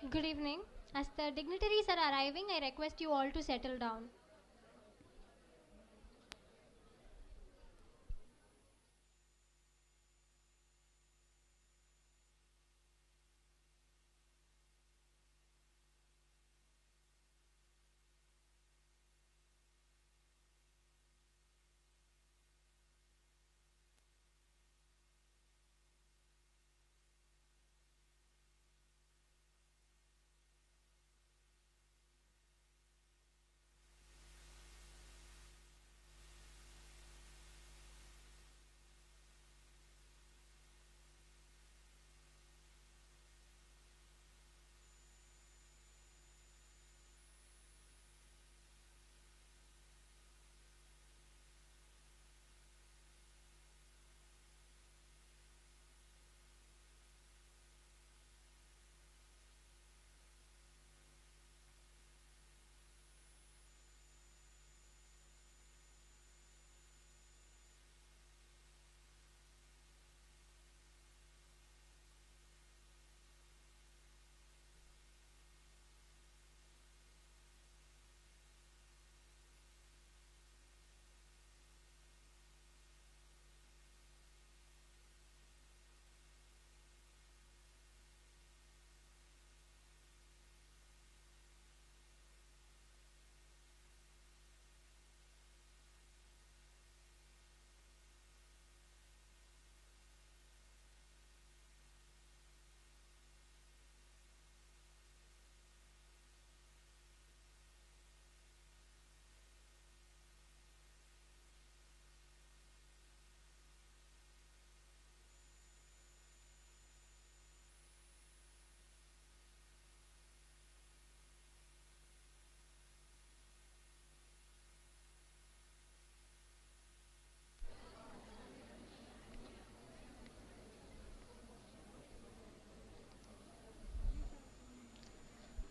Good evening. As the dignitaries are arriving, I request you all to settle down.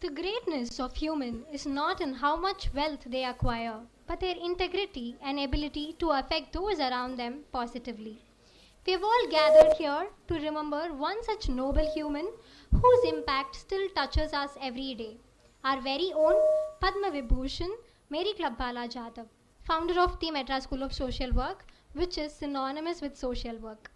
The greatness of human is not in how much wealth they acquire, but their integrity and ability to affect those around them positively. We have all gathered here to remember one such noble human whose impact still touches us every day. Our very own Padma Vibhushan Mary Clubwala Jadhav, founder of the Madras School of Social Work, which is synonymous with social work.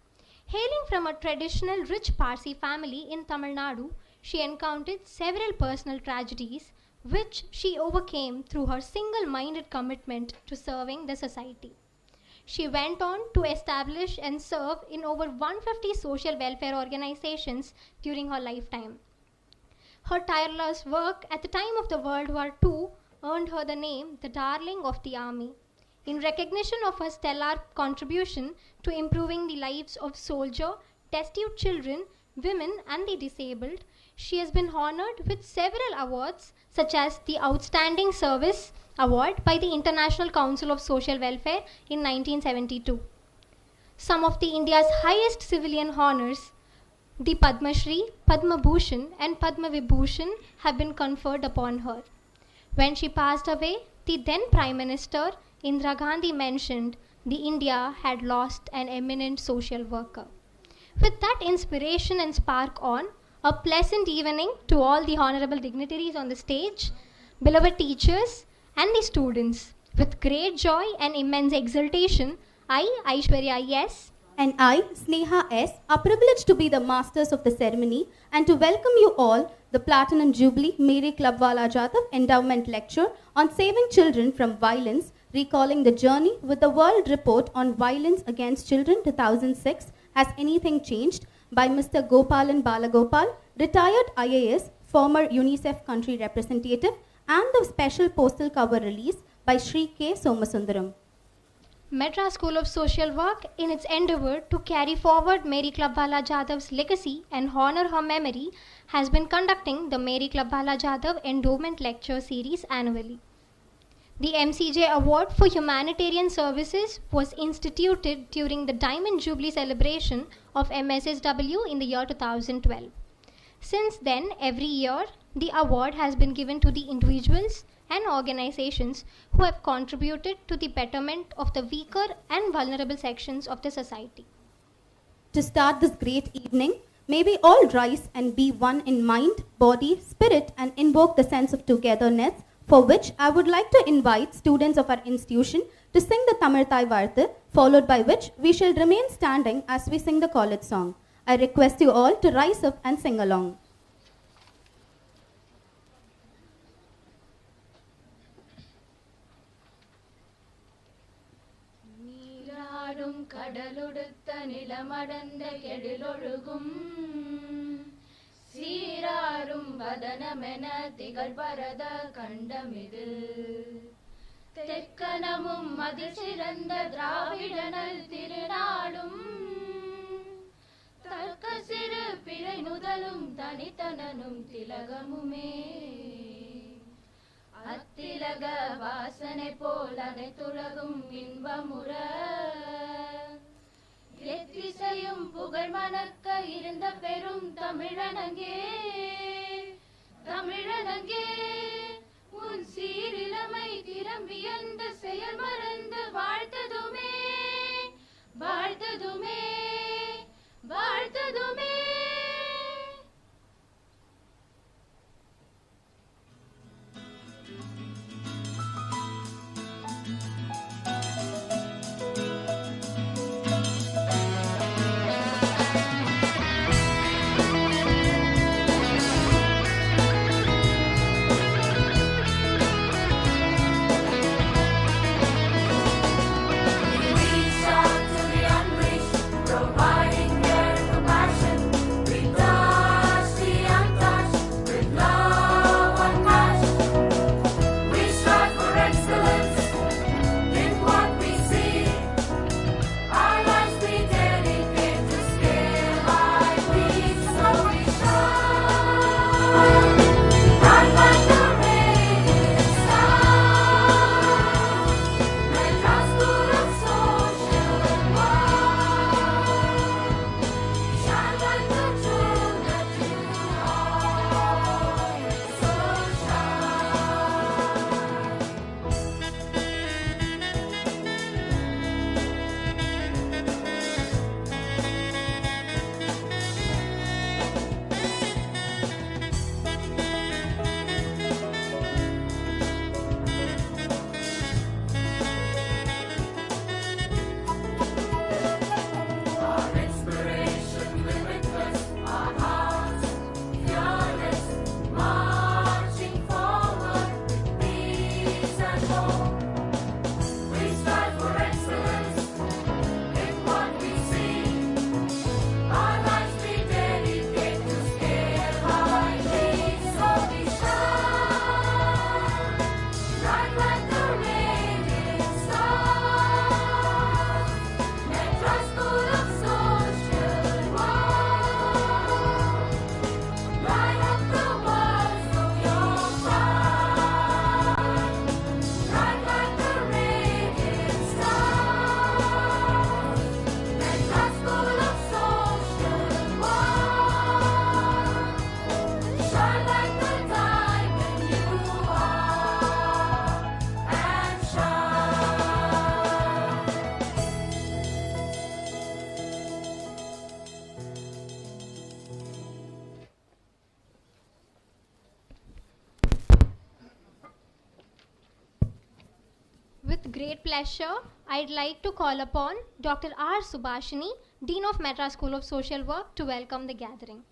Hailing from a traditional rich Parsi family in Tamil Nadu, she encountered several personal tragedies which she overcame through her single minded commitment to serving the society. She went on to establish and serve in over 150 social welfare organizations during her lifetime. Her tireless work at the time of the World War II earned her the name the Darling of the Army. In recognition of her stellar contribution to improving the lives of soldier, destitute children, women, and the disabled, she has been honored with several awards such as the Outstanding Service Award by the International Council of Social Welfare in 1972. Some of the India's highest civilian honors, the Padma Shri, Padma Bhushan, and Padma Vibhushan, have been conferred upon her. When she passed away, the then Prime Minister Indira Gandhi mentioned the India had lost an eminent social worker. With that inspiration and spark on, a pleasant evening to all the honorable dignitaries on the stage, beloved teachers, and the students. With great joy and immense exultation, I, Aishwarya S., and I, Sneha S., are privileged to be the masters of the ceremony and to welcome you all the Platinum Jubilee Mary Clubwala Jadhav Endowment Lecture on Saving Children from Violence, recalling the journey with the World Report on Violence Against Children 2006, Has Anything Changed? By Mr. Gopalan Balagopal, retired IAS, former UNICEF country representative, and the special postal cover release by Sri K. Somasundaram. Madras School of Social Work, in its endeavour to carry forward Mary Clubwala Jadhav's legacy and honour her memory, has been conducting the Mary Clubwala Jadhav Endowment Lecture Series annually. The MCJ Award for Humanitarian Services was instituted during the Diamond Jubilee celebration of MSSW in the year 2012. Since then, every year, the award has been given to the individuals and organizations who have contributed to the betterment of the weaker and vulnerable sections of the society. To start this great evening, May we all rise and be one in mind, body, spirit, and invoke the sense of togetherness, for which I would like to invite students of our institution to sing the Tamirthai Varthu, followed by which we shall remain standing as we sing the college song. I request you all to rise up and sing along. நீராடும் கடலுடுத்த நிலமடந்த கெடிலொழுகும் சீராரும் வதனமென திகழ்பரத கண்டமிது தெற்கனமும் அதிசிறந்த திராவிடனல் திருநாடும் தர்க்க சிறு பிறை நுதலும் தனித்தனனும் திலகமுமே அத்திலக வாசனை போல் அனைத்துலகும் இன்பமுற எத்திசையும் புகழ் மணக்க இருந்த பெரும் தமிழனங்கே தமிழனங்கே உன் சீரிலமை திரும்பி அந்த செயல் மறந்து வாழ்த்ததுமே வாழ்த்ததுமே வாழ்த்ததுமே. With great pleasure, I'd like to call upon Dr. R. Subhashini, Dean of Madras School of Social Work, to welcome the gathering.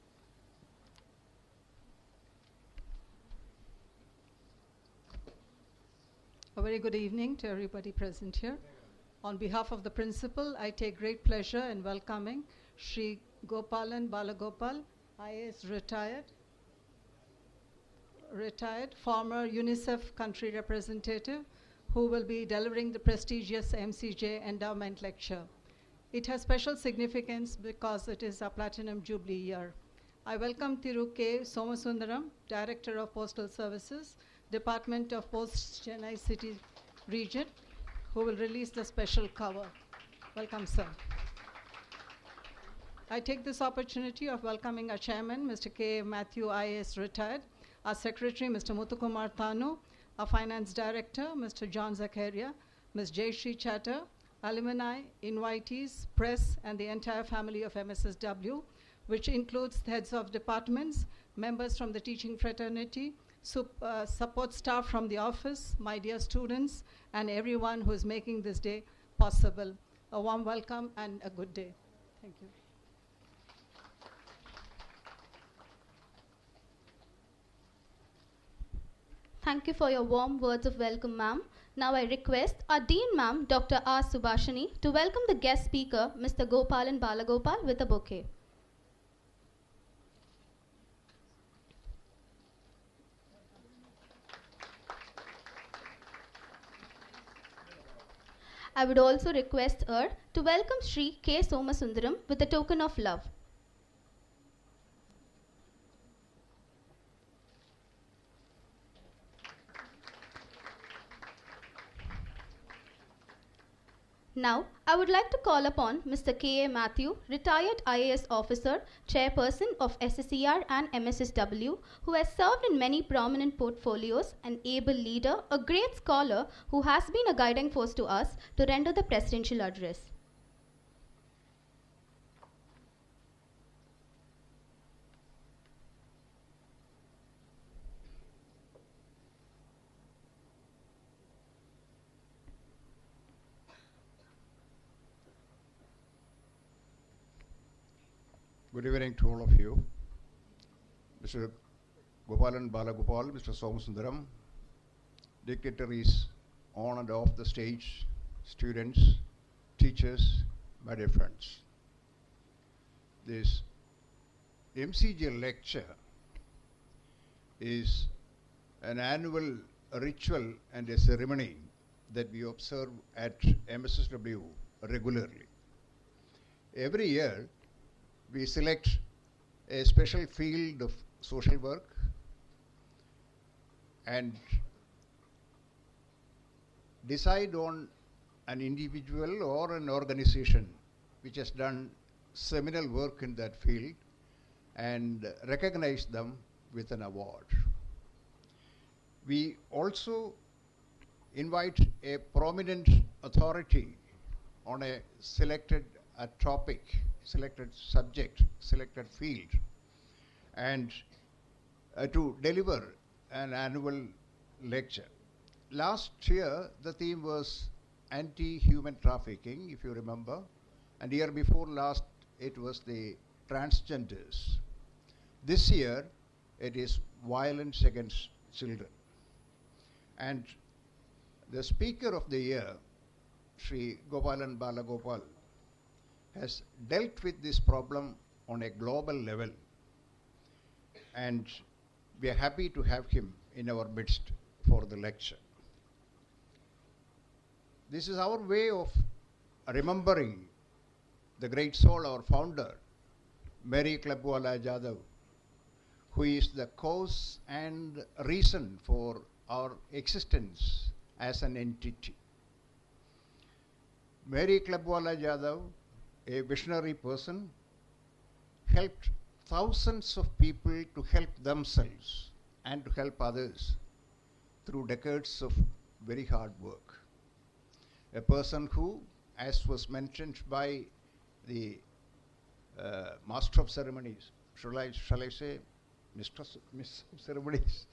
A very good evening to everybody present here. On behalf of the principal, I take great pleasure in welcoming Shri Gopalan Balagopal, IAS retired, former UNICEF country representative, who will be delivering the prestigious MCJ Endowment lecture. It has special significance because it is a Platinum Jubilee year. I welcome Thiru K. Somasundaram, Director of Postal Services, Department of Post, Chennai City Region, who will release the special cover. Welcome, sir. I take this opportunity of welcoming our chairman, Mr. K. Matthew IAS retired, our secretary, Mr. Muthukumar Thanu, our finance director, Mr. John Zakaria, Ms. Jayashree Chatter, alumni, invitees, press, and the entire family of MSSW which includes heads of departments, members from the teaching fraternity, support staff from the office, my dear students, and everyone who is making this day possible. A warm welcome and a good day. Thank you. Thank you for your warm words of welcome, ma'am. Now I request our Dean, ma'am, Dr. R. Subhashini, to welcome the guest speaker, Mr. Gopalan Balagopal, with a bouquet. I would also request her to welcome Sri K. Somasundaram with a token of love. Now, I would like to call upon Mr. K. A. Matthew, retired IAS officer, chairperson of SSER and MSSW, who has served in many prominent portfolios, an able leader, a great scholar who has been a guiding force to us, to render the presidential address. Good evening to all of you. Mr. Gopalan Balagopal, Mr. Somasundaram, dignitaries on and off the stage, students, teachers, my dear friends. This MCJ lecture is an annual ritual and a ceremony that we observe at MSSW regularly. Every year, we select a special field of social work and decide on an individual or an organization which has done seminal work in that field and recognize them with an award. We also invite a prominent authority on a selected topic, selected subject, selected field, and to deliver an annual lecture. Last year, the theme was anti-human trafficking, if you remember, and year before last, it was the transgenders. This year, it is violence against children. And the speaker of the year, Sri Gopalan Balagopal, has dealt with this problem on a global level, and we are happy to have him in our midst for the lecture. This is our way of remembering the great soul, our founder, Mary Clubwala Jadhav, who is the cause and reason for our existence as an entity. Mary Clubwala Jadhav, a visionary person, helped thousands of people to help themselves and to help others through decades of very hard work. A person who, as was mentioned by the Master of Ceremonies, shall I say Miss of Ceremonies,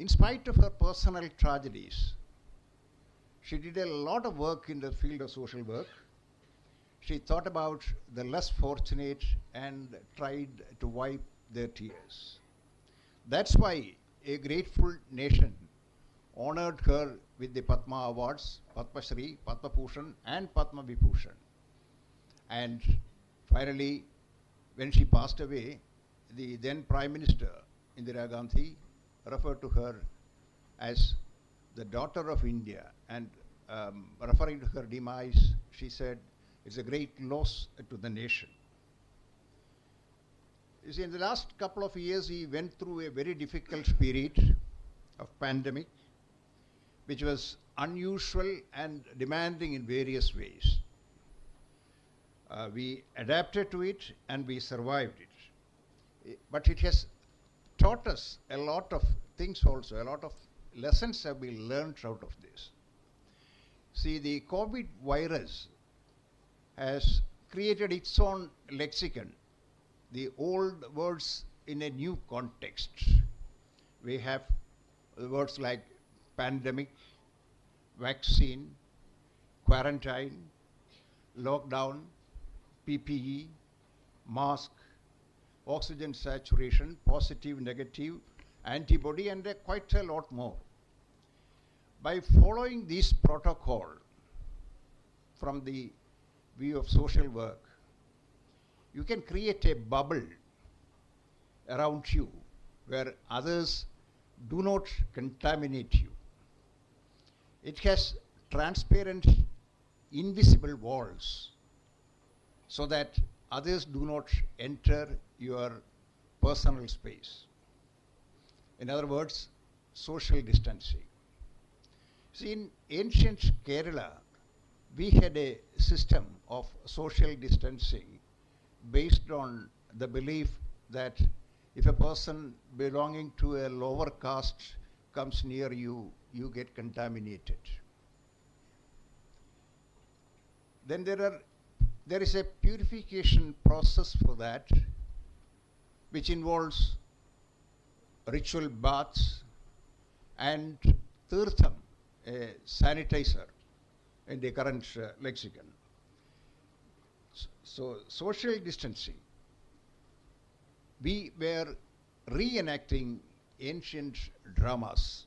in spite of her personal tragedies, she did a lot of work in the field of social work. She thought about the less fortunate and tried to wipe their tears. That's why a grateful nation honored her with the Padma Awards, Padma Shri, Padma Bhushan, and Padma Vibhushan. And finally, when she passed away, the then Prime Minister, Indira Gandhi, referred to her as the daughter of India, and referring to her demise, she said, it's a great loss to the nation. You see, in the last couple of years, we went through a very difficult period of pandemic, which was unusual and demanding in various ways. We adapted to it and we survived it. But it has taught us a lot of things also, a lot of lessons have been learned out of this. See, the COVID virus has created its own lexicon, the old words in a new context. We have words like pandemic, vaccine, quarantine, lockdown, PPE, mask, oxygen saturation, positive, negative, antibody, and quite a lot more. By following this protocol from the view of social work, you can create a bubble around you where others do not contaminate you. It has transparent, invisible walls so that others do not enter your personal space. In other words, social distancing. See, in ancient Kerala, we had a system of social distancing based on the belief that if a person belonging to a lower caste comes near you, you get contaminated. Then there is a purification process for that, which involves ritual baths and tirtham, a sanitizer in the current lexicon. So social distancing. We were reenacting ancient dramas.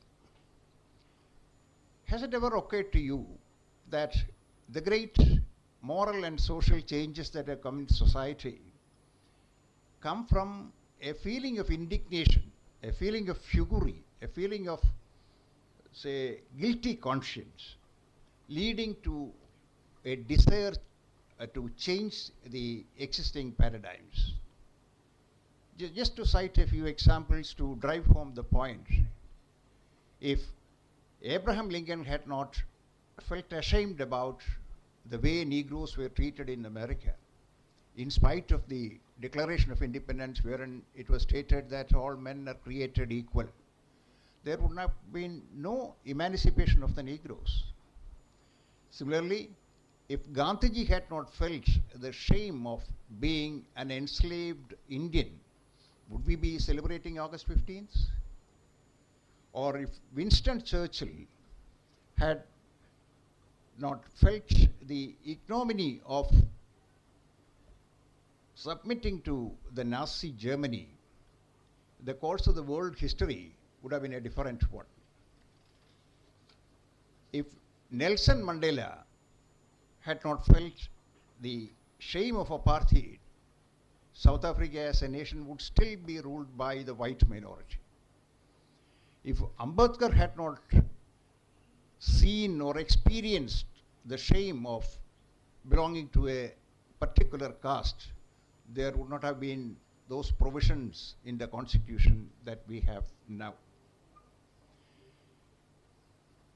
Has it ever occurred to you that the great moral and social changes that have come in society come from a feeling of indignation, a feeling of fury, a feeling of, say, guilty conscience, leading to a desire to change the existing paradigms? Just to cite a few examples to drive home the point, if Abraham Lincoln had not felt ashamed about the way Negroes were treated in America, in spite of the Declaration of Independence wherein it was stated that all men are created equal, there would have been no emancipation of the Negroes. Similarly, if Gandhiji had not felt the shame of being an enslaved Indian, would we be celebrating August 15th? Or if Winston Churchill had not felt the ignominy of submitting to the Nazi Germany, the course of the world history would have been a different one. If Nelson Mandela had not felt the shame of apartheid, South Africa as a nation would still be ruled by the white minority. If Ambedkar had not seen or experienced the shame of belonging to a particular caste, there would not have been those provisions in the constitution that we have now.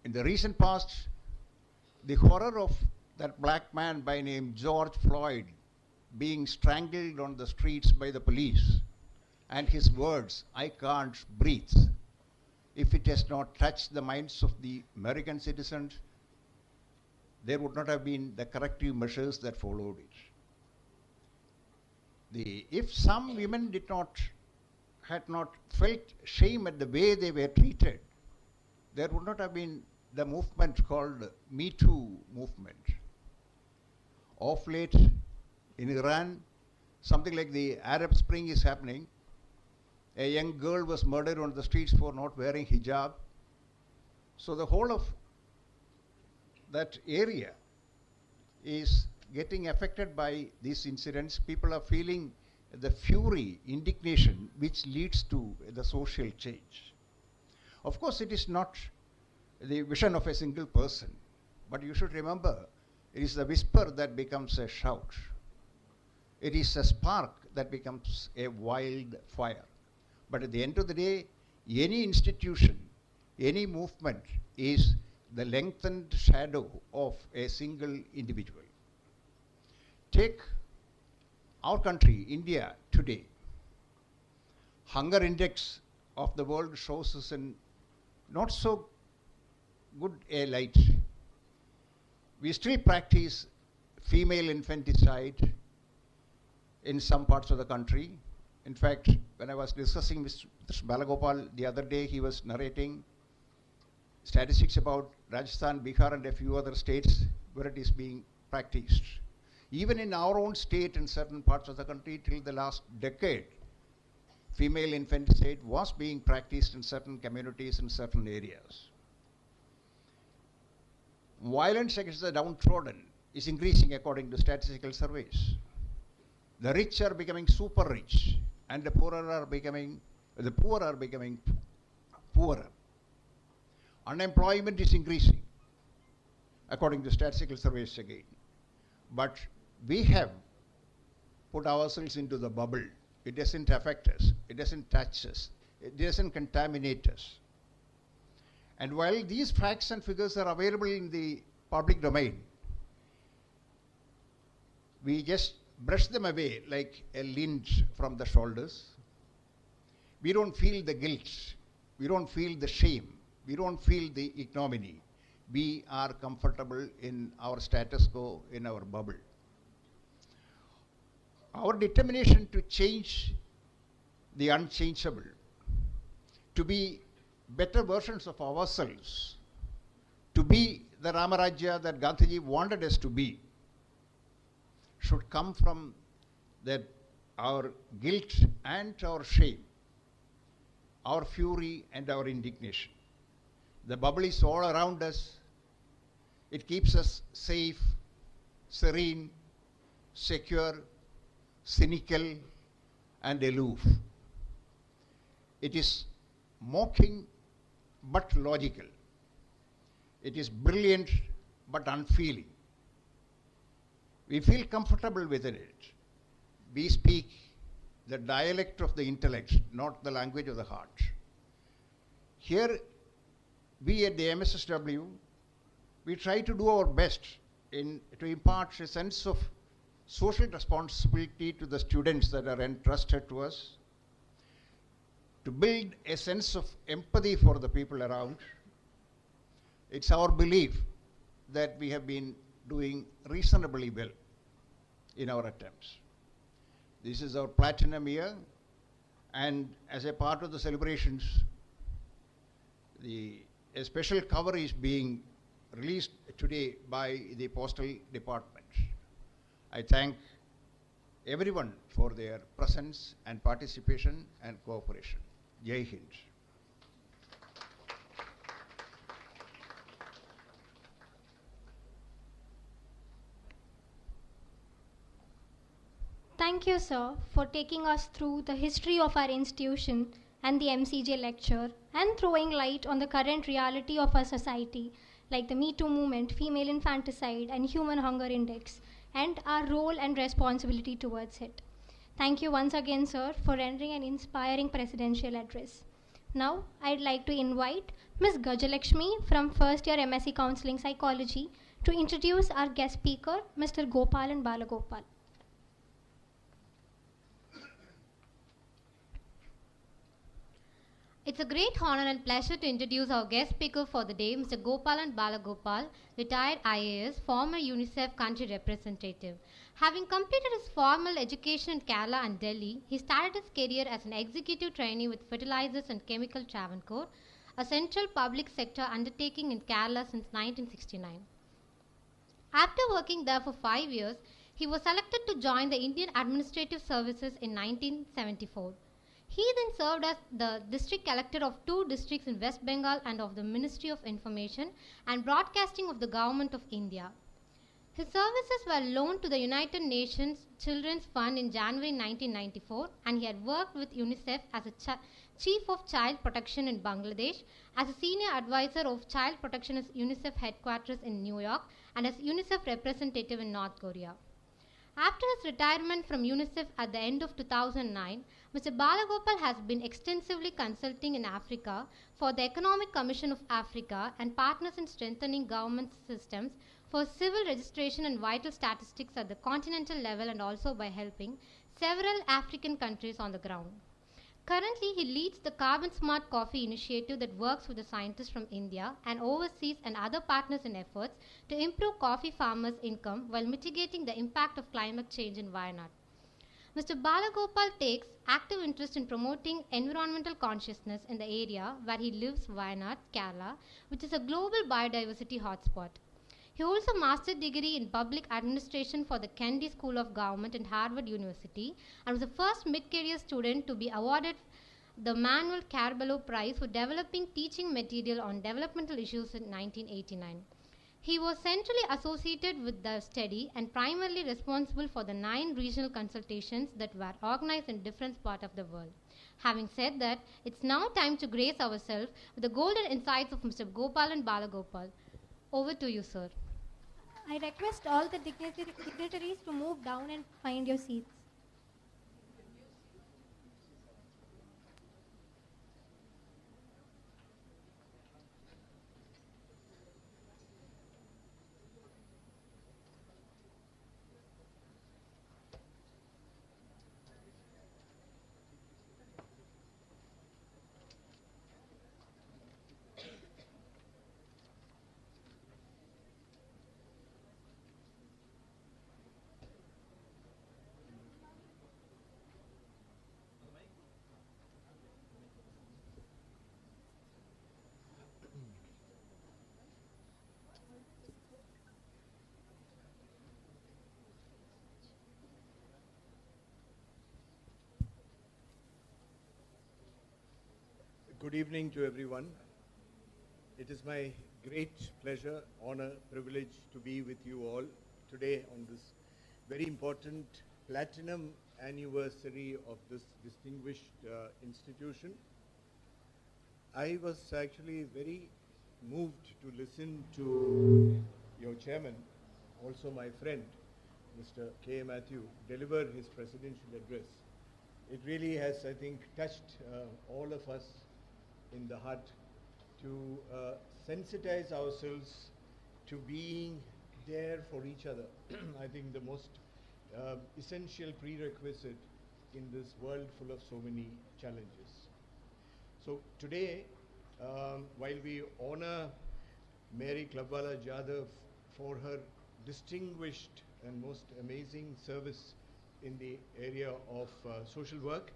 In the recent past, the horror of that black man by name George Floyd being strangled on the streets by the police, and his words, "I can't breathe," if it has not touched the minds of the American citizens, there would not have been the corrective measures that followed it. If some women had not felt shame at the way they were treated, there would not have been the movement called Me Too movement. Of late, in Iran, something like the Arab Spring is happening. A young girl was murdered on the streets for not wearing hijab. So the whole of that area is getting affected by these incidents. People are feeling the fury, indignation, which leads to the social change. Of course, it is not the vision of a single person, but you should remember, it is the whisper that becomes a shout. It is a spark that becomes a wildfire. But at the end of the day, any institution, any movement is the lengthened shadow of a single individual. Take our country, India, today. Hunger index of the world shows us in not so good a light. We still practice female infanticide in some parts of the country. In fact, when I was discussing with Mr. Balagopal the other day, he was narrating statistics about Rajasthan, Bihar, and a few other states where it is being practiced. Even in our own state in certain parts of the country, till the last decade, female infanticide was being practiced in certain communities in certain areas. Violence against the downtrodden is increasing according to statistical surveys. The rich are becoming super rich, and the poor are becoming poorer. Unemployment is increasing, according to statistical surveys again. But we have put ourselves into the bubble. It doesn't affect us. It doesn't touch us. It doesn't contaminate us. And while these facts and figures are available in the public domain, we just brush them away like a lint from the shoulders. We don't feel the guilt. We don't feel the shame. We don't feel the ignominy. We are comfortable in our status quo, in our bubble. Our determination to change the unchangeable, to be better versions of ourselves, to be the Ramarajya that Gandhiji wanted us to be, should come from that our guilt and our shame, our fury and our indignation. The bubble is all around us. It keeps us safe, serene, secure, cynical, and aloof. It is mocking but logical. It is brilliant but unfeeling. We feel comfortable within it. We speak the dialect of the intellect, not the language of the heart. Here, we at the MSSW, we try to do our best to impart a sense of social responsibility to the students that are entrusted to us, to build a sense of empathy for the people around. It's our belief that we have been doing reasonably well in our attempts. This is our platinum year, and as a part of the celebrations, a special cover is being released today by the Postal Department. I thank everyone for their presence and participation and cooperation. Jai Hind. Thank you, sir, for taking us through the history of our institution and the MCJ lecture and throwing light on the current reality of our society, like the Me Too movement, female infanticide, and human hunger index, and our role and responsibility towards it. Thank you once again, sir, for rendering an inspiring presidential address. Now, I'd like to invite Ms. Gajalakshmi from first year MSc Counseling Psychology to introduce our guest speaker, Mr. Gopalan Balagopal. It's a great honor and pleasure to introduce our guest speaker for the day, Mr. Gopalan Balagopal, retired IAS, former UNICEF country representative. Having completed his formal education in Kerala and Delhi, he started his career as an executive trainee with Fertilizers and Chemical Travancore, a central public sector undertaking in Kerala since 1969. After working there for 5 years, he was selected to join the Indian Administrative Services in 1974. He then served as the district collector of 2 districts in West Bengal and of the Ministry of Information and Broadcasting of the Government of India. His services were loaned to the United Nations Children's Fund in January 1994, and he had worked with UNICEF as a Chief of Child Protection in Bangladesh, as a Senior Advisor of Child Protection at UNICEF headquarters in New York, and as UNICEF representative in North Korea. After his retirement from UNICEF at the end of 2009, Mr. Balagopal has been extensively consulting in Africa for the Economic Commission of Africa and partners in strengthening government systems for civil registration and vital statistics at the continental level, and also by helping several African countries on the ground. Currently, he leads the Carbon Smart Coffee initiative that works with the scientists from India and overseas and other partners in efforts to improve coffee farmers' income while mitigating the impact of climate change in Wayanad. Mr. Balagopal takes active interest in promoting environmental consciousness in the area where he lives, Wayanad, Kerala, which is a global biodiversity hotspot. He holds a master's degree in public administration for the Kennedy School of Government and Harvard University and was the first mid-career student to be awarded the Manuel Carbello Prize for developing teaching material on developmental issues in 1989. He was centrally associated with the study and primarily responsible for the 9 regional consultations that were organized in different parts of the world. Having said that, it's now time to grace ourselves with the golden insights of Mr. Gopalan Balagopal. Over to you, sir. I request all the dignitaries to move down and find your seats. Good evening to everyone. It is my great pleasure, honor, privilege to be with you all today on this very important platinum anniversary of this distinguished institution. I was actually very moved to listen to your chairman, also my friend, Mr. K. Matthew, deliver his presidential address. It really has, I think, touched all of us in the heart to sensitize ourselves to being there for each other. I think the most essential prerequisite in this world full of so many challenges. So today, while we honor Mary Clubwala Jadhav for her distinguished and most amazing service in the area of social work,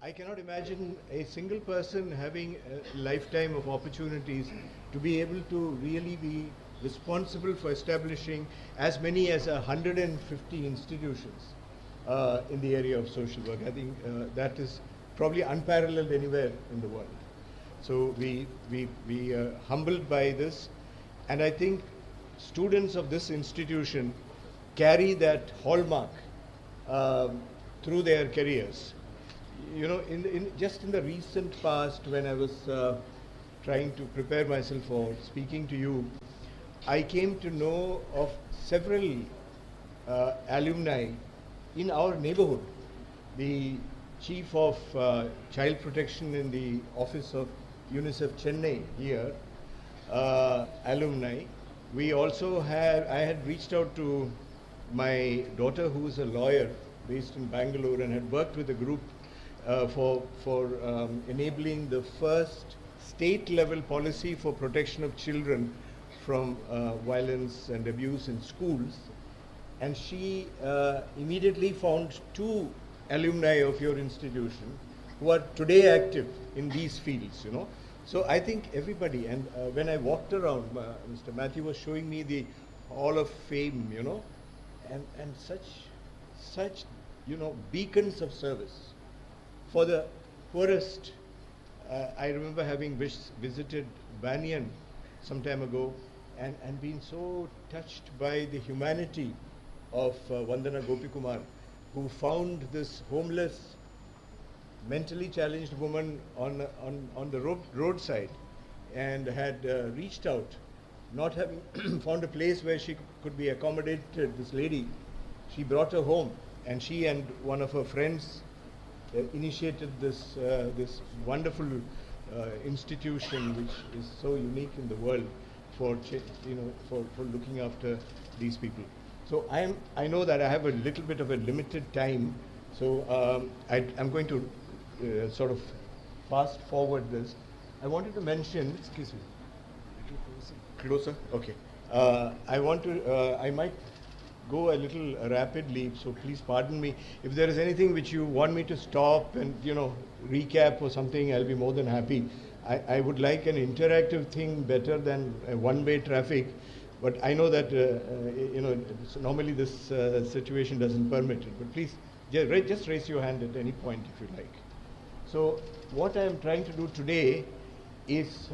I cannot imagine a single person having a lifetime of opportunities to be able to really be responsible for establishing as many as 150 institutions in the area of social work. I think that is probably unparalleled anywhere in the world. So we are humbled by this, and I think students of this institution carry that hallmark through their careers. You know, just in the recent past, when I was trying to prepare myself for speaking to you, I came to know of several alumni in our neighborhood. The chief of child protection in the office of UNICEF Chennai here, alumni. We also had, I had reached out to my daughter, who is a lawyer based in Bangalore, and had worked with a group for enabling the first state-level policy for protection of children from violence and abuse in schools. And she immediately found 2 alumni of your institution who are today active in these fields, you know. So I think everybody, and when I walked around, Mr. Matthew was showing me the Hall of Fame, you know, and such, you know, beacons of service for the poorest. I remember having visited Banyan some time ago and been so touched by the humanity of Vandana Gopikumar, who found this homeless, mentally challenged woman on the roadside and had reached out, not having found a place where she could be accommodated. This lady, she brought her home, and she and one of her friends initiated this wonderful institution, which is so unique in the world for looking after these people. So I know that I have a little bit of a limited time, so I'm going to sort of fast forward this, I wanted to mention, excuse me, closer, okay. I might go a little rapidly, so please pardon me. If there is anything which you want me to stop and, recap or something, I'll be more than happy. I would like an interactive thing better than a one-way traffic, but I know that, so normally this situation doesn't permit it, but please, just raise your hand at any point if you like. So what I'm trying to do today is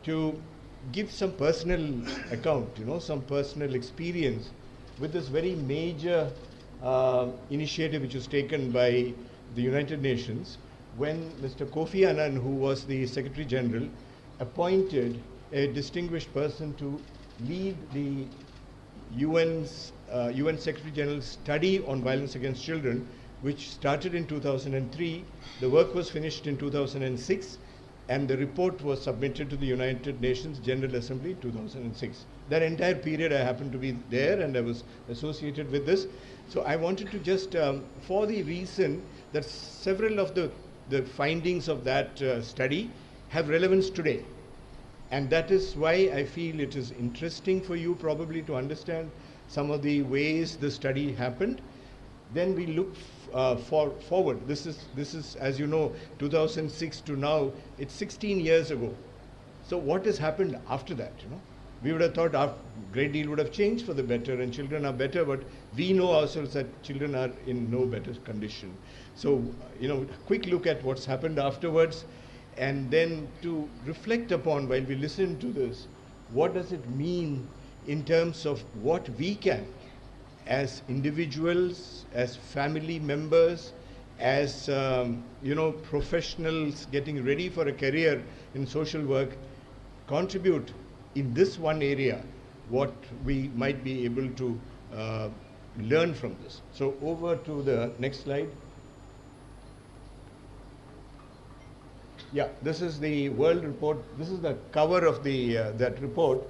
to give some personal account, some personal experience with this very major initiative which was taken by the United Nations when Mr. Kofi Annan, who was the Secretary General, appointed a distinguished person to lead the UN Secretary General's study on violence against children, which started in 2003. The work was finished in 2006, and the report was submitted to the United Nations General Assembly in 2006. That entire period I happened to be there and I was associated with this. So I wanted to just, for the reason that several of the findings of that study have relevance today. And that is why I feel it is interesting for you probably to understand some of the ways the study happened. Then we look forward. This is, as you know, 2006 to now, it's 16 years ago. So what has happened after that, We would have thought a great deal would have changed for the better and children are better, but we know ourselves that children are in no better condition. So, quick look at what's happened afterwards, and then to reflect upon, while we listen to this, what does it mean in terms of what we can, as individuals, as family members, as professionals getting ready for a career in social work, contribute in this one area, what we might be able to learn from this. So over to the next slide. Yeah, this is the World Report. This is the cover of the that report.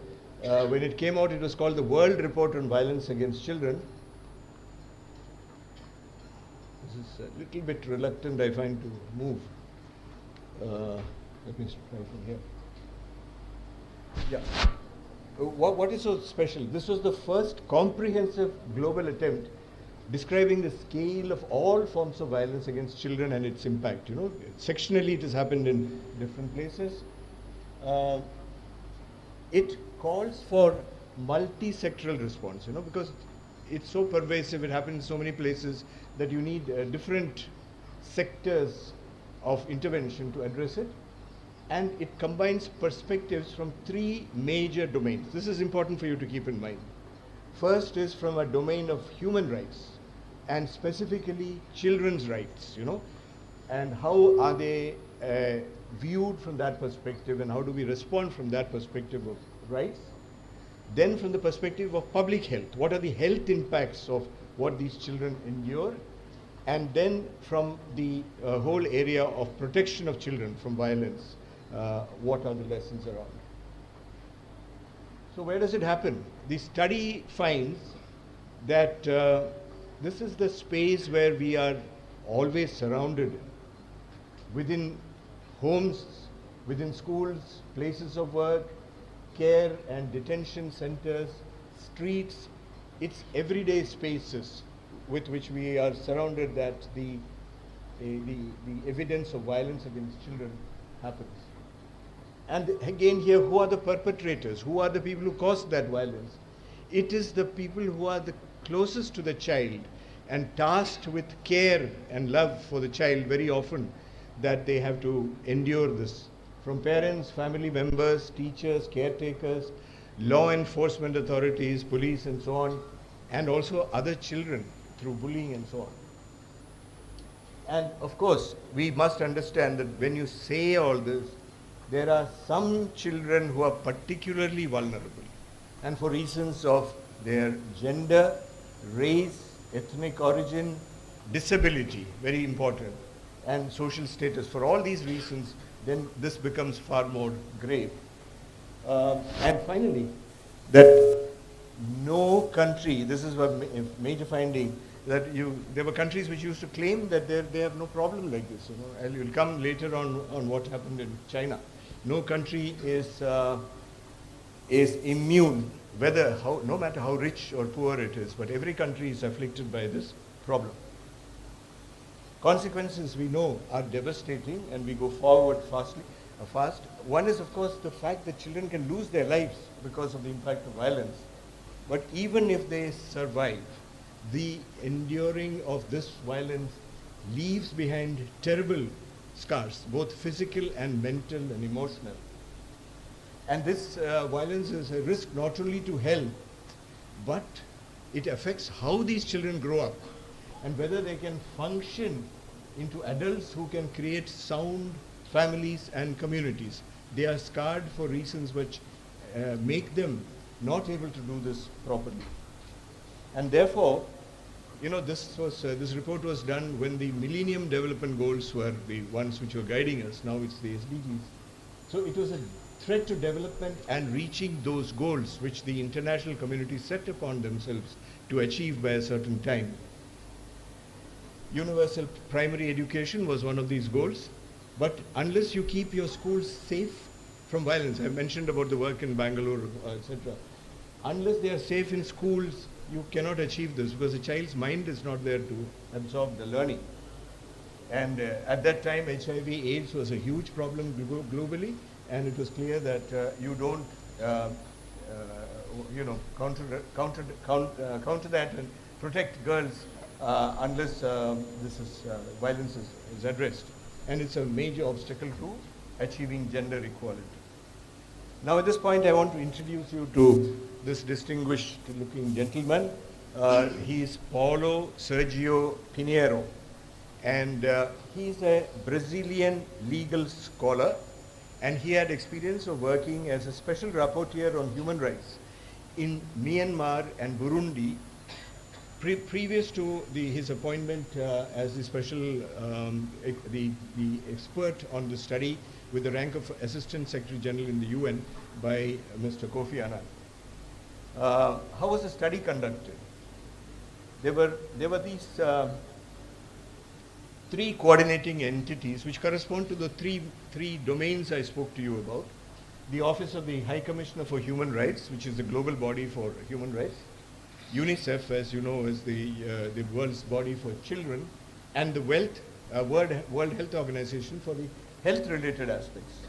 When it came out, it was called the World Report on Violence Against Children. This is a little bit reluctant, I find, to move. Let me try from here. Yeah. What is so special? This was the first comprehensive global attempt describing the scale of all forms of violence against children and its impact. Sectionally it has happened in different places. It calls for multi-sectoral response, because it's so pervasive, it happens in so many places that you need different sectors of intervention to address it. And it combines perspectives from three major domains. This is important for you to keep in mind. First is from a domain of human rights, and specifically children's rights, and how are they viewed from that perspective, and how do we respond from that perspective of rights. Then from the perspective of public health, what are the health impacts of what these children endure, and then from the whole area of protection of children from violence, what are the lessons around. So where does it happen? The study finds that this is the space where we are always surrounded within homes, within schools, places of work, care and detention centers, streets. It's everyday spaces with which we are surrounded that the evidence of violence against children happens. And again here, who are the perpetrators? Who are the people who caused that violence? It is the people who are the closest to the child and tasked with care and love for the child very often, that they have to endure this. From parents, family members, teachers, caretakers, law enforcement authorities, police and so on, and also other children through bullying and so on. And of course, we must understand that when you say all this, there are some children who are particularly vulnerable, and for reasons of their gender, race, ethnic origin, disability, very important, and social status. For all these reasons, then this becomes far more grave. And finally, that no country, this is a major finding, that there were countries which used to claim that they have no problem like this, and you'll come later on what happened in China. No country is immune, no matter how rich or poor it is, but every country is afflicted by this problem. Consequences, we know, are devastating, and we go forward fast. One is, of course, the fact that children can lose their lives because of the impact of violence. But even if they survive, the enduring of this violence leaves behind terrible scars, both physical and mental and emotional. And this violence is a risk not only to health, but it affects how these children grow up and whether they can function into adults who can create sound families and communities. They are scarred for reasons which make them not able to do this properly. And therefore, this report was done when the Millennium Development Goals were the ones which were guiding us. Now it's the SDGs. So it was a threat to development and reaching those goals which the international community set upon themselves to achieve by a certain time. Universal primary education was one of these goals, but unless you keep your schools safe from violence, I mentioned about the work in Bangalore, etc. Unless they are safe in schools, you cannot achieve this, because the child's mind is not there to absorb the learning. And at that time, HIV/AIDS was a huge problem globally, and it was clear that you don't, counter that and protect girls unless violence is addressed. And it's a major obstacle to achieving gender equality. Now, at this point, I want to introduce you to this distinguished-looking gentleman. He is Paulo Sergio Pinheiro, and he's a Brazilian legal scholar, and he had experience of working as a special rapporteur on human rights in Myanmar and Burundi previous to his appointment as the special the expert on the study with the rank of Assistant Secretary General in the UN by Mr. Kofi Annan. How was the study conducted? There were these three coordinating entities which correspond to the three domains I spoke to you about. The Office of the High Commissioner for Human Rights, which is the global body for human rights. UNICEF, as you know, is the world's body for children, and the World Health Organization for the health-related aspects.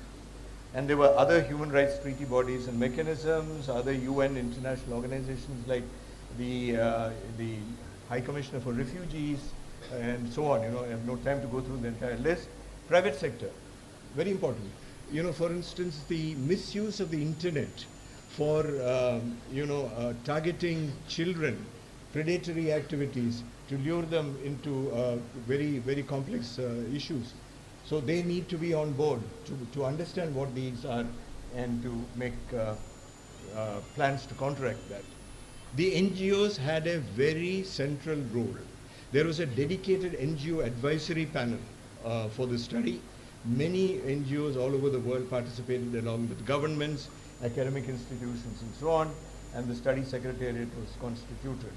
And there were other human rights treaty bodies and mechanisms, other UN international organizations like the High Commissioner for Refugees, and so on. I have no time to go through the entire list. Private sector, very important. For instance, the misuse of the internet for targeting children, predatory activities to lure them into very, very complex issues. So they need to be on board to understand what these are and to make plans to counteract that. The NGOs had a very central role. There was a dedicated NGO advisory panel for the study. Many NGOs all over the world participated along with governments, academic institutions and so on, and the study secretariat was constituted.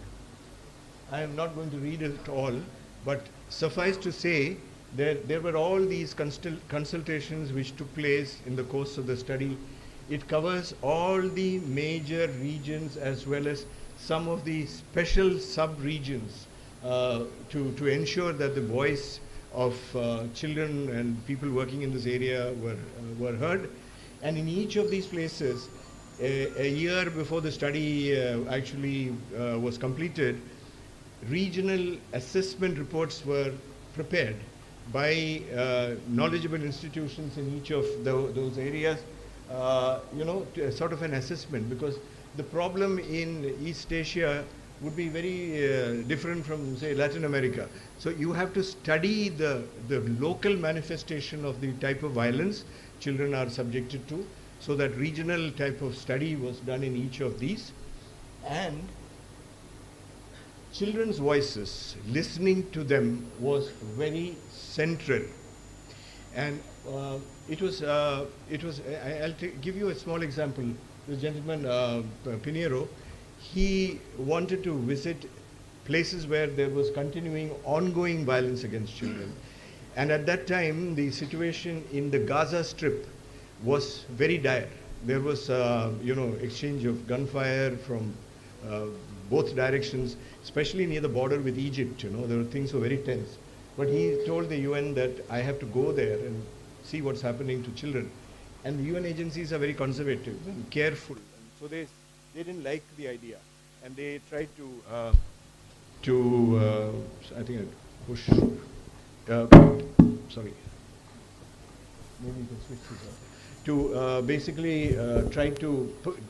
I am not going to read it all, but suffice to say there were all these consultations which took place in the course of the study. It covers all the major regions as well as some of the special sub-regions to ensure that the voice of children and people working in this area were heard. And in each of these places, a year before the study actually was completed, regional assessment reports were prepared by knowledgeable institutions in each of those areas, sort of an assessment, because the problem in East Asia would be very different from, say, Latin America. So you have to study the local manifestation of the type of violence children are subjected to, so that regional type of study was done in each of these. And children's voices, listening to them was very central. And I'll give you a small example. The gentleman, Pinheiro, he wanted to visit places where there was continuing, ongoing violence against children. And at that time, the situation in the Gaza Strip was very dire. There was, exchange of gunfire from both directions, especially near the border with Egypt. There were things were very tense. But he told the UN that I have to go there and see what's happening to children. And the UN agencies are very conservative and careful. So they didn't like the idea. And they tried to I think I push, sorry. Maybe you can switch this up. To basically try to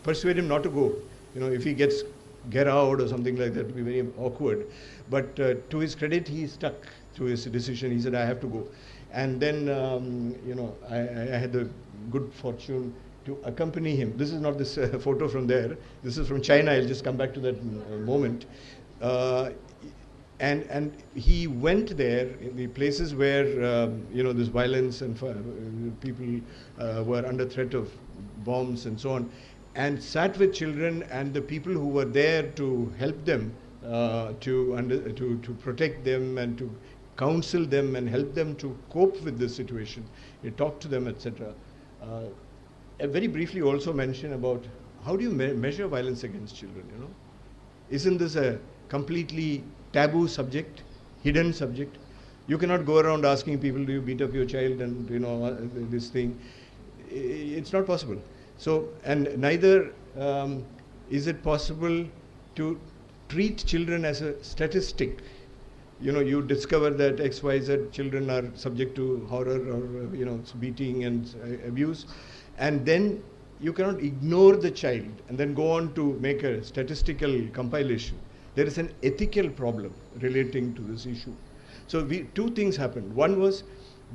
persuade him not to go. If he get out or something like that, it would be very awkward. But to his credit, he stuck to his decision. He said, I have to go. And then, I had the good fortune to accompany him. This is not this photo from there. This is from China. I'll just come back to that moment. And he went there in the places where, this violence and people were under threat of bombs and so on, and sat with children and the people who were there to help them, to protect them and to counsel them and help them to cope with this situation. He talked to them, etc. Very briefly also mention about how do you measure violence against children, Isn't this a completely taboo subject, hidden subject? You cannot go around asking people, do you beat up your child and, this thing. It's not possible. So, and neither is it possible to treat children as a statistic. You discover that XYZ children are subject to horror or, beating and abuse. And then you cannot ignore the child and then go on to make a statistical compilation. There is an ethical problem relating to this issue. So two things happened. One was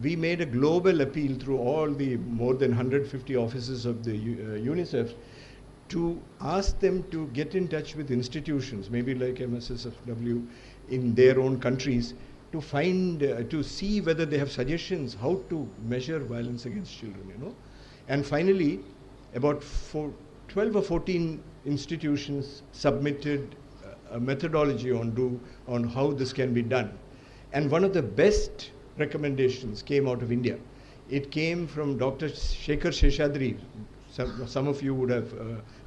we made a global appeal through all the more than 150 offices of the UNICEF to ask them to get in touch with institutions, maybe like MSSW in their own countries, to find, to see whether they have suggestions how to measure violence against children, And finally, about 12 or 14 institutions submitted a methodology on how this can be done. And one of the best recommendations came out of India. It came from Dr. Shekhar Sheshadri. Some of you would have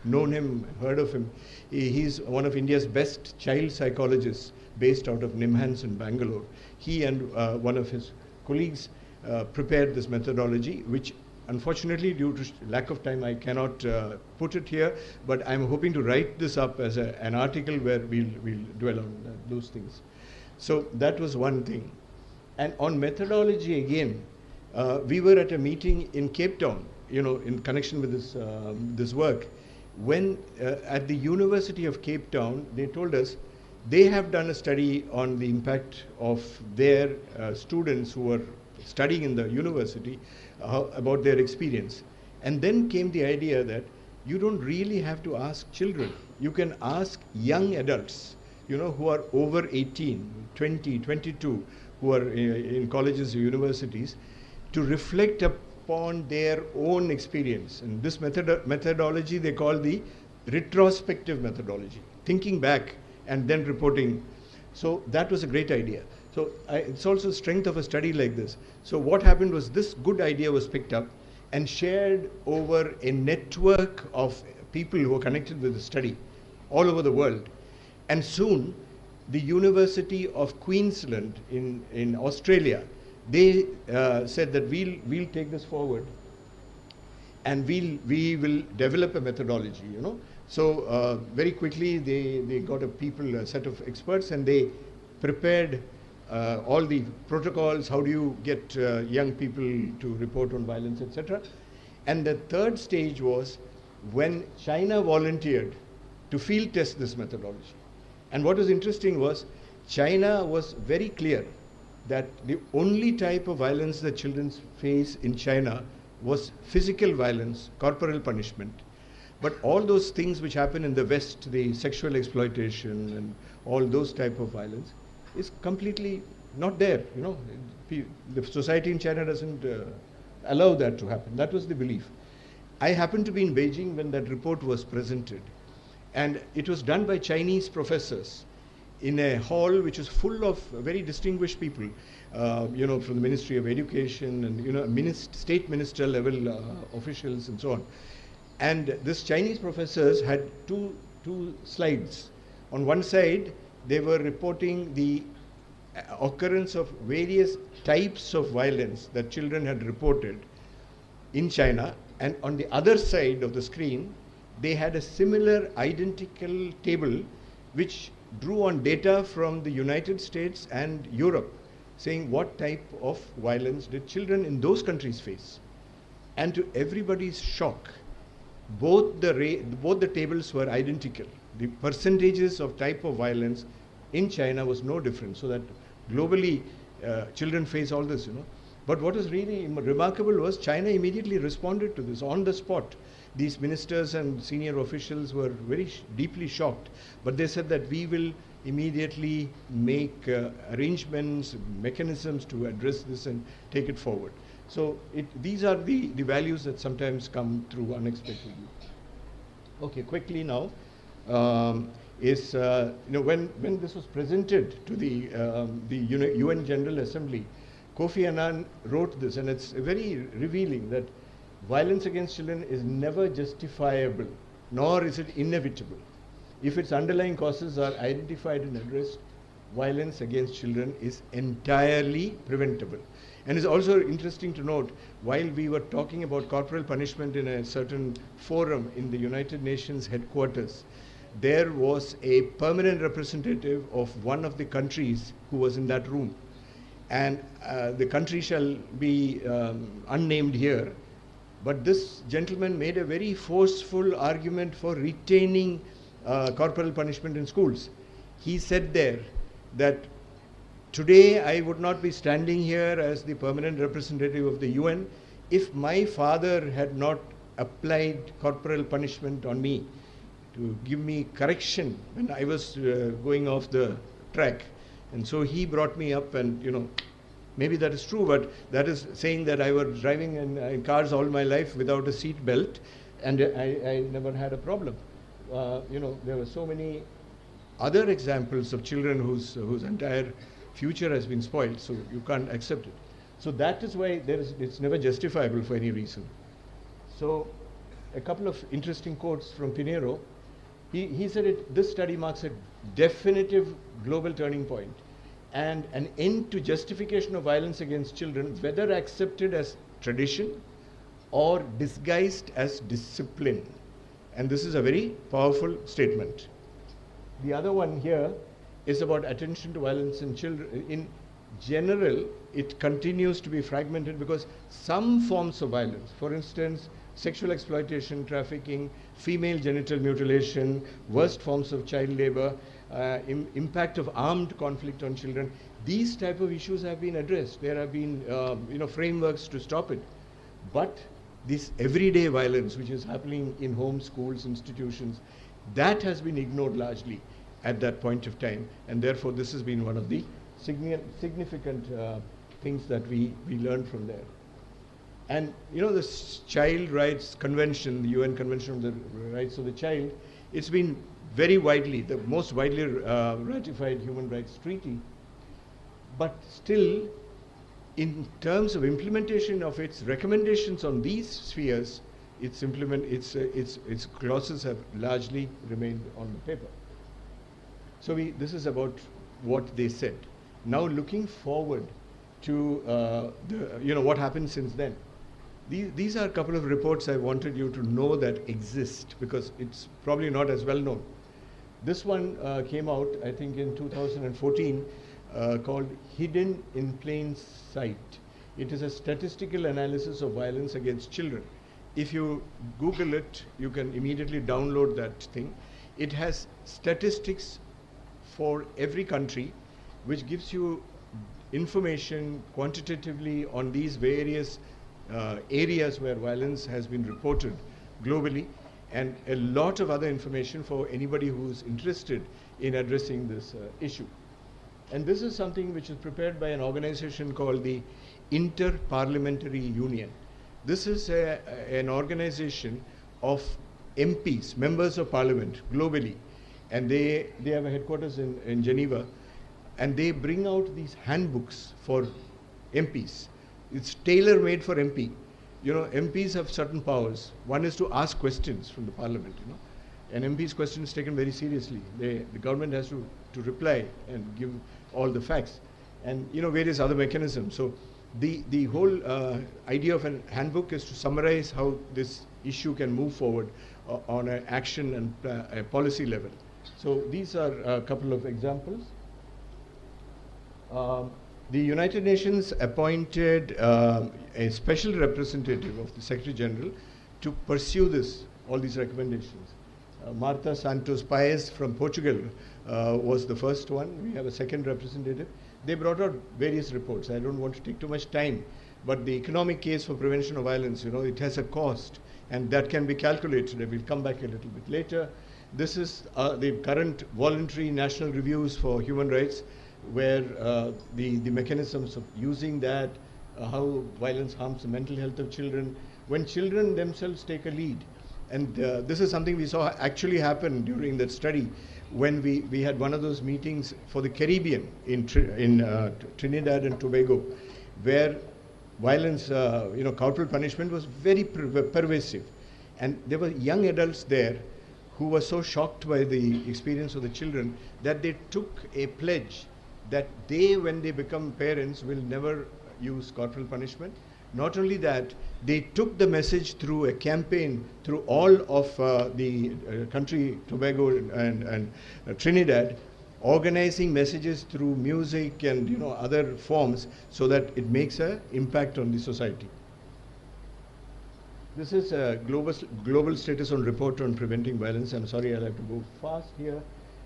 known him, heard of him. He's one of India's best child psychologists based out of NIMHANS in Bangalore. He and one of his colleagues prepared this methodology, which unfortunately, due to lack of time, I cannot put it here, but I'm hoping to write this up as an article where we'll dwell on those things. So that was one thing. And on methodology again, we were at a meeting in Cape Town, in connection with this work, when at the University of Cape Town, they told us they have done a study on the impact of their students who were studying in the university about their experience. And then came the idea that you don't really have to ask children. You can ask young adults, who are over 18, 20, 22, who are in colleges or universities, to reflect upon their own experience. And this methodology they call the retrospective methodology, thinking back and then reporting. So that was a great idea. So it's also the strength of a study like this. So what happened was this good idea was picked up and shared over a network of people who were connected with the study all over the world. And soon, the University of Queensland in Australia, they said that we'll take this forward and we will develop a methodology, So very quickly, they got a set of experts, and they prepared all the protocols, how do you get young people to report on violence, etc. And the third stage was when China volunteered to field test this methodology. And what was interesting was China was very clear that the only type of violence that children face in China was physical violence, corporal punishment. But all those things which happen in the West, the sexual exploitation and all those type of violence, is completely not there. The society in China doesn't allow that to happen. That was the belief. I happened to be in Beijing when that report was presented, and it was done by Chinese professors. in a hall which was full of very distinguished people, from the Ministry of Education and, state minister level officials and so on. And this Chinese professors had two slides. On one side, they were reporting the occurrence of various types of violence that children had reported in China, and on the other side of the screen, they had a similar identical table which drew on data from the United States and Europe, saying what type of violence did children in those countries face. And to everybody's shock, both the tables were identical. The percentages of type of violence in China was no different, so that globally children face all this, But what was really remarkable was China immediately responded to this on the spot. These ministers and senior officials were very deeply shocked, but they said that we will immediately make arrangements, mechanisms to address this and take it forward. So these are the values that sometimes come through unexpectedly. Okay, quickly now, when this was presented to the UN General Assembly, Kofi Annan wrote this, and it's very revealing that violence against children is never justifiable, nor is it inevitable. If its underlying causes are identified and addressed, violence against children is entirely preventable. And it's also interesting to note, while we were talking about corporal punishment in a certain forum in the United Nations headquarters, there was a permanent representative of one of the countries who was in that room. And the country shall be unnamed here, but this gentleman made a very forceful argument for retaining corporal punishment in schools. He said there that today I would not be standing here as the permanent representative of the UN if my father had not applied corporal punishment on me to give me correction when I was going off the track. And so he brought me up, and maybe that is true, but that is saying that I was driving in cars all my life without a seat belt, and I never had a problem. There were so many other examples of children whose entire future has been spoiled, so you can't accept it. So that is why it's never justifiable for any reason. So a couple of interesting quotes from Pinheiro. He said this study marks a definitive global turning point and an end to justification of violence against children, whether accepted as tradition or disguised as discipline. And this is a very powerful statement. The other one here is about attention to violence in children. In general, it continues to be fragmented because some forms of violence, for instance, sexual exploitation, trafficking, female genital mutilation, worst forms of child labor, impact of armed conflict on children, these type of issues have been addressed. There have been frameworks to stop it. But this everyday violence which is happening in homes, schools, institutions, that has been ignored largely at that point of time, and therefore this has been one of the significant things that we learned from there. And this Child Rights Convention, the UN Convention on the Rights of the Child, it's been very widely, the most widely ratified human rights treaty, but still in terms of implementation of its recommendations on these spheres, its clauses have largely remained on the paper. So this is about what they said. Now looking forward to what happened since then. These are a couple of reports I wanted you to know that exist, because it's probably not as well known. This one came out, I think, in 2014, called Hidden in Plain Sight. It is a statistical analysis of violence against children. If you Google it, you can immediately download that thing. It has statistics for every country, which gives you information quantitatively on these various areas where violence has been reported globally, and a lot of other information for anybody who's interested in addressing this issue. And this is something which is prepared by an organization called the Inter-Parliamentary Union. This is an organization of MPs, members of parliament globally, and they have a headquarters in Geneva, and they bring out these handbooks for MPs. It's tailor-made for MP. You know, MPs have certain powers. One is to ask questions from the parliament, you know. An MP's question is taken very seriously. The government has to reply and give all the facts. And, you know, various other mechanisms. So the whole idea of a handbook is to summarize how this issue can move forward on an action and a policy level. So these are a couple of examples. The United Nations appointed a special representative of the Secretary General to pursue all these recommendations. Marta Santos Paes from Portugal was the first one. We have a second representative. They brought out various reports. I don't want to take too much time, but the economic case for prevention of violence, you know, it has a cost, and that can be calculated. I will come back a little bit later. This is the current voluntary national reviews for human rights, where the mechanisms of using that, how violence harms the mental health of children, when children themselves take a lead. And this is something we saw actually happen during that study when we had one of those meetings for the Caribbean in Trinidad and Tobago, where violence, you know, corporal punishment was very pervasive. And there were young adults there who were so shocked by the experience of the children that they took a pledge that they, when they become parents, will never use corporal punishment. Not only that, they took the message through a campaign through all of the country, Tobago and Trinidad, organizing messages through music and, you know, other forms, so that it makes an impact on the society. This is a global status on report on preventing violence. I'm sorry, I'll have to go fast here.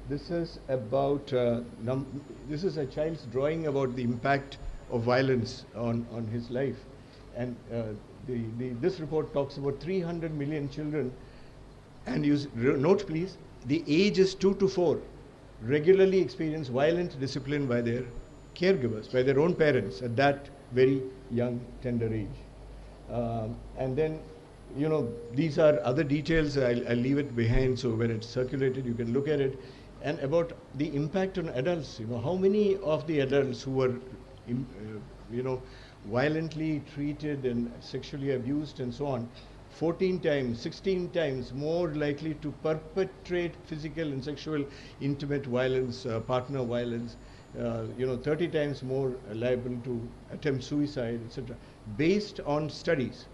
This is about this is a child's drawing about the impact of violence on his life. And this report talks about 300 million children, and note please, the age is 2 to 4, regularly experience violent discipline by their caregivers, by their own parents at that very young, tender age. And then, you know, these are other details. I'll leave it behind, so when it's circulated, you can look at it. And about the impact on adults, you know, how many of the adults who were, you know, violently treated and sexually abused and so on, 14 times, 16 times more likely to perpetrate physical and sexual intimate violence, partner violence, you know, 30 times more liable to attempt suicide, etc., based on studies.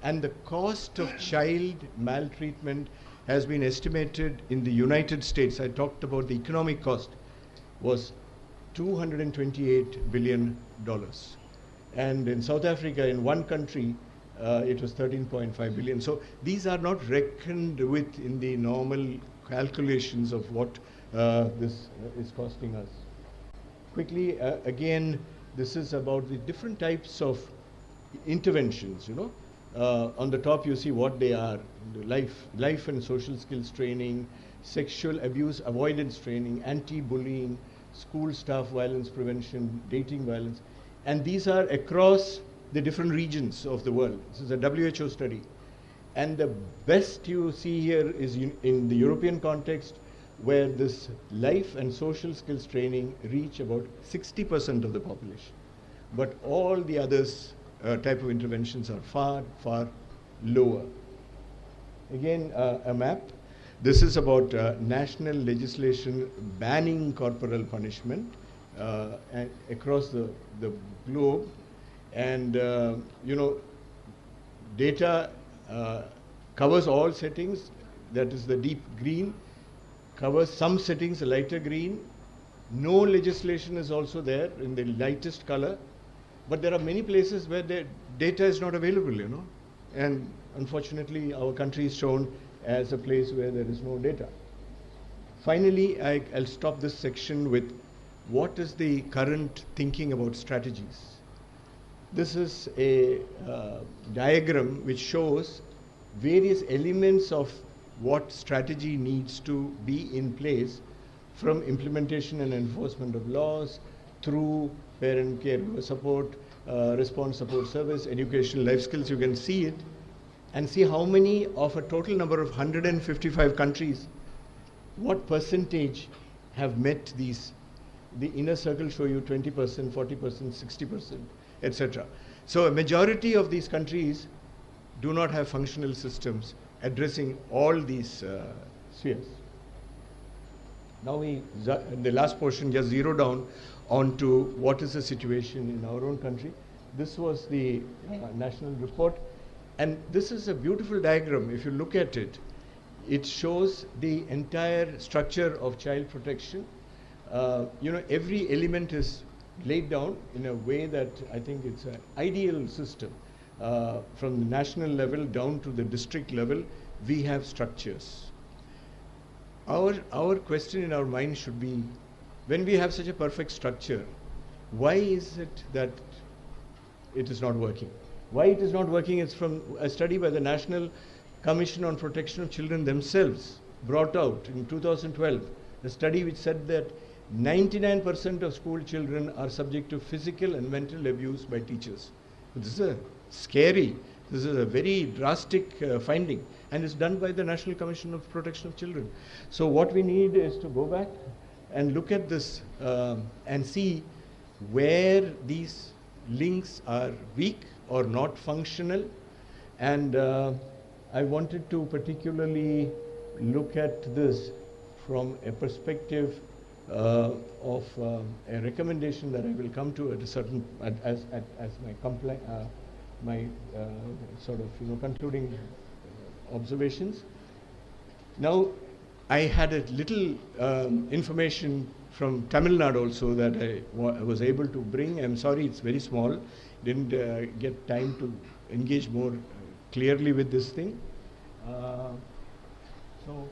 And the cost of child maltreatment has been estimated in the United States, I talked about the economic cost, was $228 billion. And in South Africa, in one country, it was 13.5 billion. So these are not reckoned with in the normal calculations of what this is costing us. Quickly, again, this is about the different types of interventions, you know. On the top, you see what they are: life and social skills training, sexual abuse avoidance training, anti-bullying, school staff violence prevention, dating violence. And these are across the different regions of the world. This is a WHO study. And the best you see here is in the European context, where this life and social skills training reach about 60% of the population. But all the others type of interventions are far, far lower. Again, a map. This is about national legislation banning corporal punishment across the globe. And, you know, data covers all settings. That is the deep green. Covers some settings, a lighter green. No legislation is also there in the lightest color. But there are many places where the data is not available, you know. And unfortunately, our country is shown as a place where there is no data. Finally, I'll stop this section with what is the current thinking about strategies. This is a diagram which shows various elements of what strategy needs to be in place, from implementation and enforcement of laws, through parent caregiver support, response support service, education, life skills. You can see it and see how many of a total number of 155 countries what percentage have met these. The inner circle show you 20%, 40%, 60%, etc. So a majority of these countries do not have functional systems addressing all these spheres. Now we, in the last portion, just zero down onto what is the situation in our own country. This was the national report, and this is a beautiful diagram. If you look at it, it shows the entire structure of child protection. Every element is laid down in a way that I think it's an ideal system. From the national level down to the district level, we have structures. Our question in our mind should be, when we have such a perfect structure, why is it that it is not working? Why it is not working is from a study by the National Commission on Protection of Children themselves, brought out in 2012, a study which said that 99% of school children are subject to physical and mental abuse by teachers. This is this is a very drastic finding, and it's done by the National Commission of Protection of Children. So what we need is to go back and look at this and see where these links are weak or not functional. And I wanted to particularly look at this from a perspective of a recommendation that I will come to at a certain as my sort of concluding observations. Now, I had a little information from Tamil Nadu also that I was able to bring. I'm sorry, it's very small. Didn't get time to engage more clearly with this thing. So,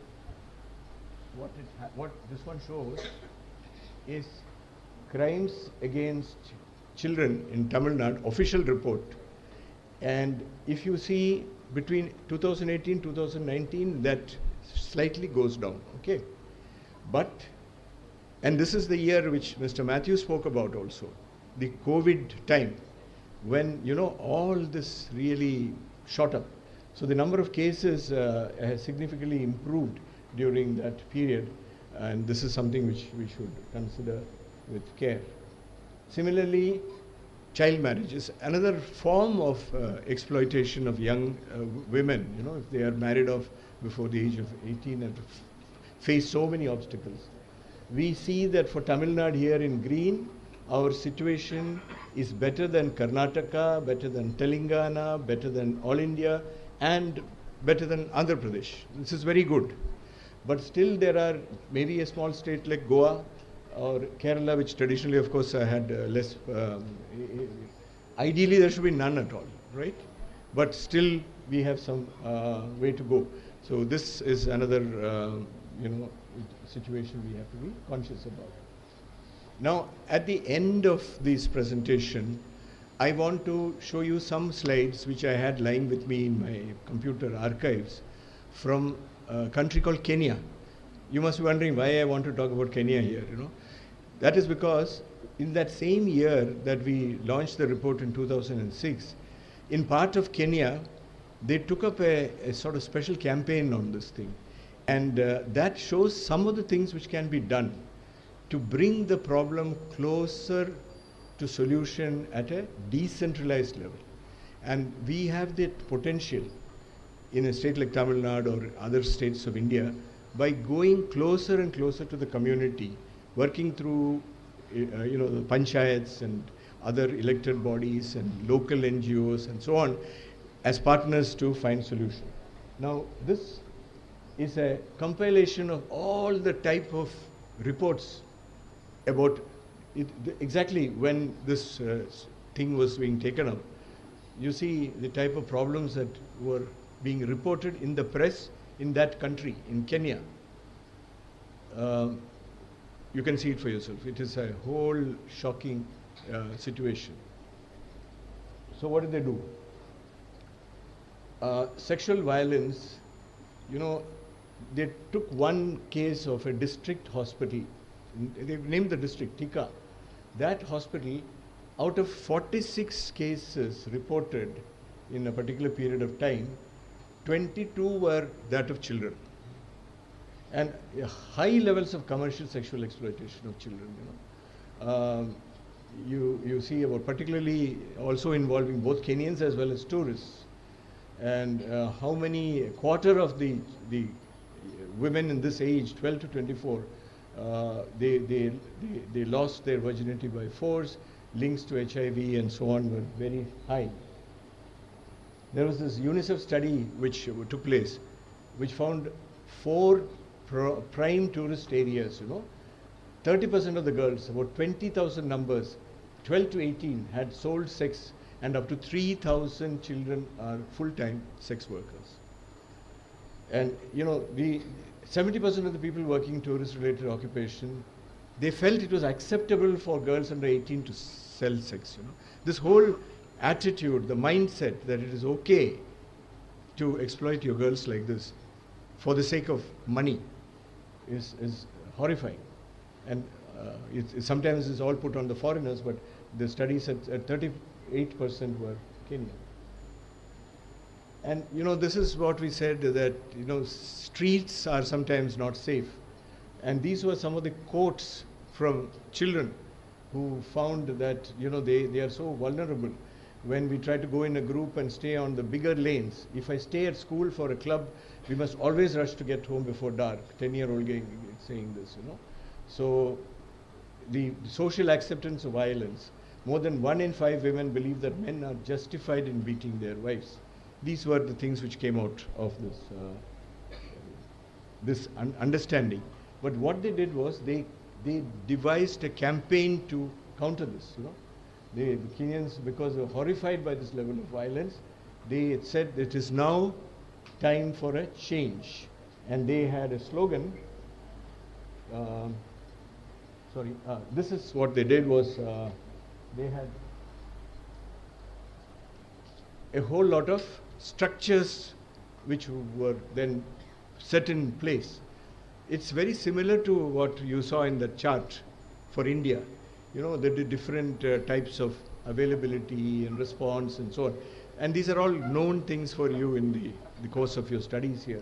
what this one shows is crimes against children in Tamil Nadu, official report. And if you see between 2018 2019, that slightly goes down, okay? But, and this is the year which Mr. Matthew spoke about also, the COVID time, when all this really shot up. So the number of cases has significantly improved during that period, and this is something which we should consider with care. Similarly, child marriage is another form of exploitation of young women, if they are married off before the age of 18 and face so many obstacles. We see that for Tamil Nadu here in green, our situation is better than Karnataka, better than Telangana, better than All India, and better than Andhra Pradesh. This is very good. But still there are maybe a small state like Goa or Kerala, which traditionally, of course, had less. Ideally, there should be none at all, right? But still, we have some way to go. So this is another, situation we have to be conscious about. Now, at the end of this presentation, I want to show you some slides which I had lying with me in my computer archives from a country called Kenya. You must be wondering why I want to talk about Kenya here, That is because in that same year that we launched the report in 2006, in part of Kenya, they took up a sort of special campaign on this thing. And that shows some of the things which can be done to bring the problem closer to solution at a decentralized level. And we have that potential in a state like Tamil Nadu or other states of India by going closer and closer to the community, working through the panchayats and other elected bodies and local NGOs and so on as partners to find solution. Now, this is a compilation of all the type of reports about exactly when this thing was being taken up. You see the type of problems that were being reported in the press in that country, in Kenya. You can see it for yourself. It is a whole shocking situation. So what did they do? Sexual violence, they took one case of a district hospital. They named the district Tika. That hospital, out of 46 cases reported in a particular period of time, 22 were that of children. and high levels of commercial sexual exploitation of children. You see about particularly also involving both Kenyans as well as tourists, and how many quarter of the women in this age, 12 to 24, they lost their virginity by force. Links to HIV and so on were very high. There was this UNICEF study which took place, which found 4 prime tourist areas. 30% of the girls, about 20,000 numbers, 12 to 18, had sold sex, and up to 3,000 children are full-time sex workers. And 70% of the people working tourist-related occupation, they felt it was acceptable for girls under 18 to sell sex. This whole attitude, the mindset that it is okay to exploit your girls like this for the sake of money is horrifying. And sometimes it's all put on the foreigners, but the study said 38% were Kenyan. And this is what we said, that streets are sometimes not safe. And these were some of the quotes from children who found that they are so vulnerable. When we try to go in a group and stay on the bigger lanes, if I stay at school for a club, we must always rush to get home before dark. 10-year-old saying this, So the social acceptance of violence, more than 1 in 5 women believe that men are justified in beating their wives. These were the things which came out of this understanding. But what they did was they devised a campaign to counter this. The Kenyans, because they were horrified by this level of violence, they said it is now time for a change. And they had a slogan. This is what they did was they had a whole lot of structures which were then set in place. It's very similar to what you saw in the chart for India. The different types of availability and response and so on. And these are all known things for you in the course of your studies here.